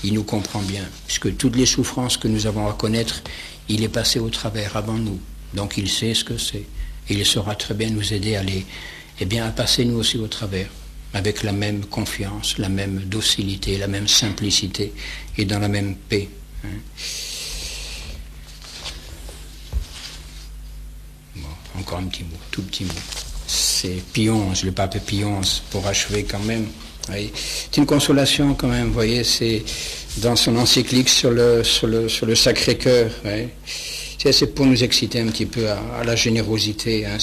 il nous comprend bien, puisque toutes les souffrances que nous avons à connaître, il est passé au travers avant nous. Donc il sait ce que c'est. Et il saura très bien nous aider à passer nous aussi au travers, avec la même confiance, la même docilité, la même simplicité, et dans la même paix. Hein. Bon, encore un petit mot, tout petit mot. C'est Pie XI, le pape Pie XI, pour achever quand même. Oui. C'est une consolation quand même, vous voyez, c'est dans son encyclique sur le Sacré-Cœur. Oui. C'est pour nous exciter un petit peu à la générosité. Hein,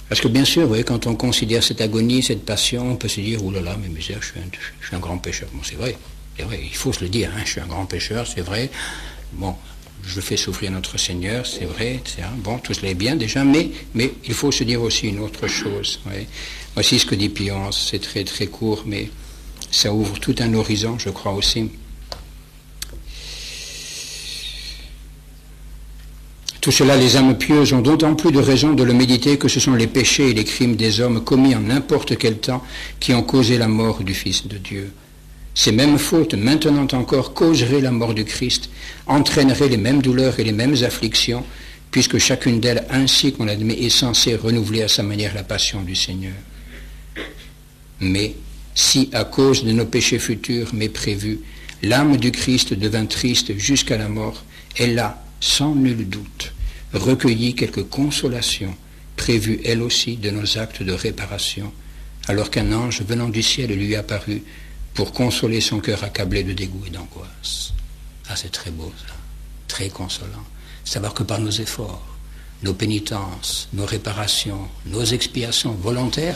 Parce que bien sûr, vous voyez, quand on considère cette agonie, cette passion, on peut se dire, oulala, mais misère, je suis un grand pécheur. Bon, c'est vrai, il faut se le dire, hein, je suis un grand pécheur, c'est vrai. Bon, je fais souffrir notre Seigneur, c'est vrai, etc. Bon, tout cela est bien déjà, mais il faut se dire aussi une autre chose. Oui. Voici ce que dit Pie XI, c'est très très court, mais ça ouvre tout un horizon, je crois aussi. Tout cela, les âmes pieuses ont d'autant plus de raison de le méditer que ce sont les péchés et les crimes des hommes commis en n'importe quel temps qui ont causé la mort du Fils de Dieu. Ces mêmes fautes, maintenant encore, causeraient la mort du Christ, entraîneraient les mêmes douleurs et les mêmes afflictions, puisque chacune d'elles, ainsi qu'on l'admet, est censée renouveler à sa manière la passion du Seigneur. Mais si, à cause de nos péchés futurs mais prévus, l'âme du Christ devint triste jusqu'à la mort, elle a, sans nul doute, recueilli quelque consolation, prévue elle aussi de nos actes de réparation, alors qu'un ange venant du ciel lui apparut pour consoler son cœur accablé de dégoût et d'angoisse. Ah, c'est très beau ça, très consolant. Savoir que par nos efforts, nos pénitences, nos réparations, nos expiations volontaires,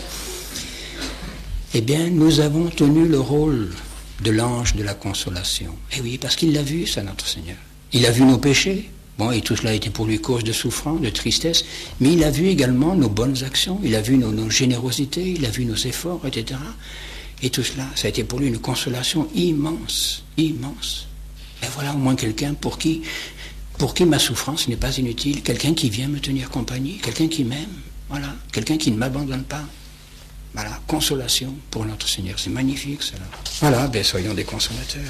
eh bien, nous avons tenu le rôle de l'ange de la consolation. Eh oui, parce qu'il l'a vu, ça, notre Seigneur. Il a vu nos péchés. Bon, et tout cela a été pour lui cause de souffrance, de tristesse, mais il a vu également nos bonnes actions, il a vu nos générosités, il a vu nos efforts, etc. Et tout cela, ça a été pour lui une consolation immense, immense. Et voilà au moins quelqu'un pour qui ma souffrance n'est pas inutile, quelqu'un qui vient me tenir compagnie, quelqu'un qui m'aime, voilà, quelqu'un qui ne m'abandonne pas. Voilà, consolation pour notre Seigneur, c'est magnifique cela. Voilà, ben soyons des consolateurs.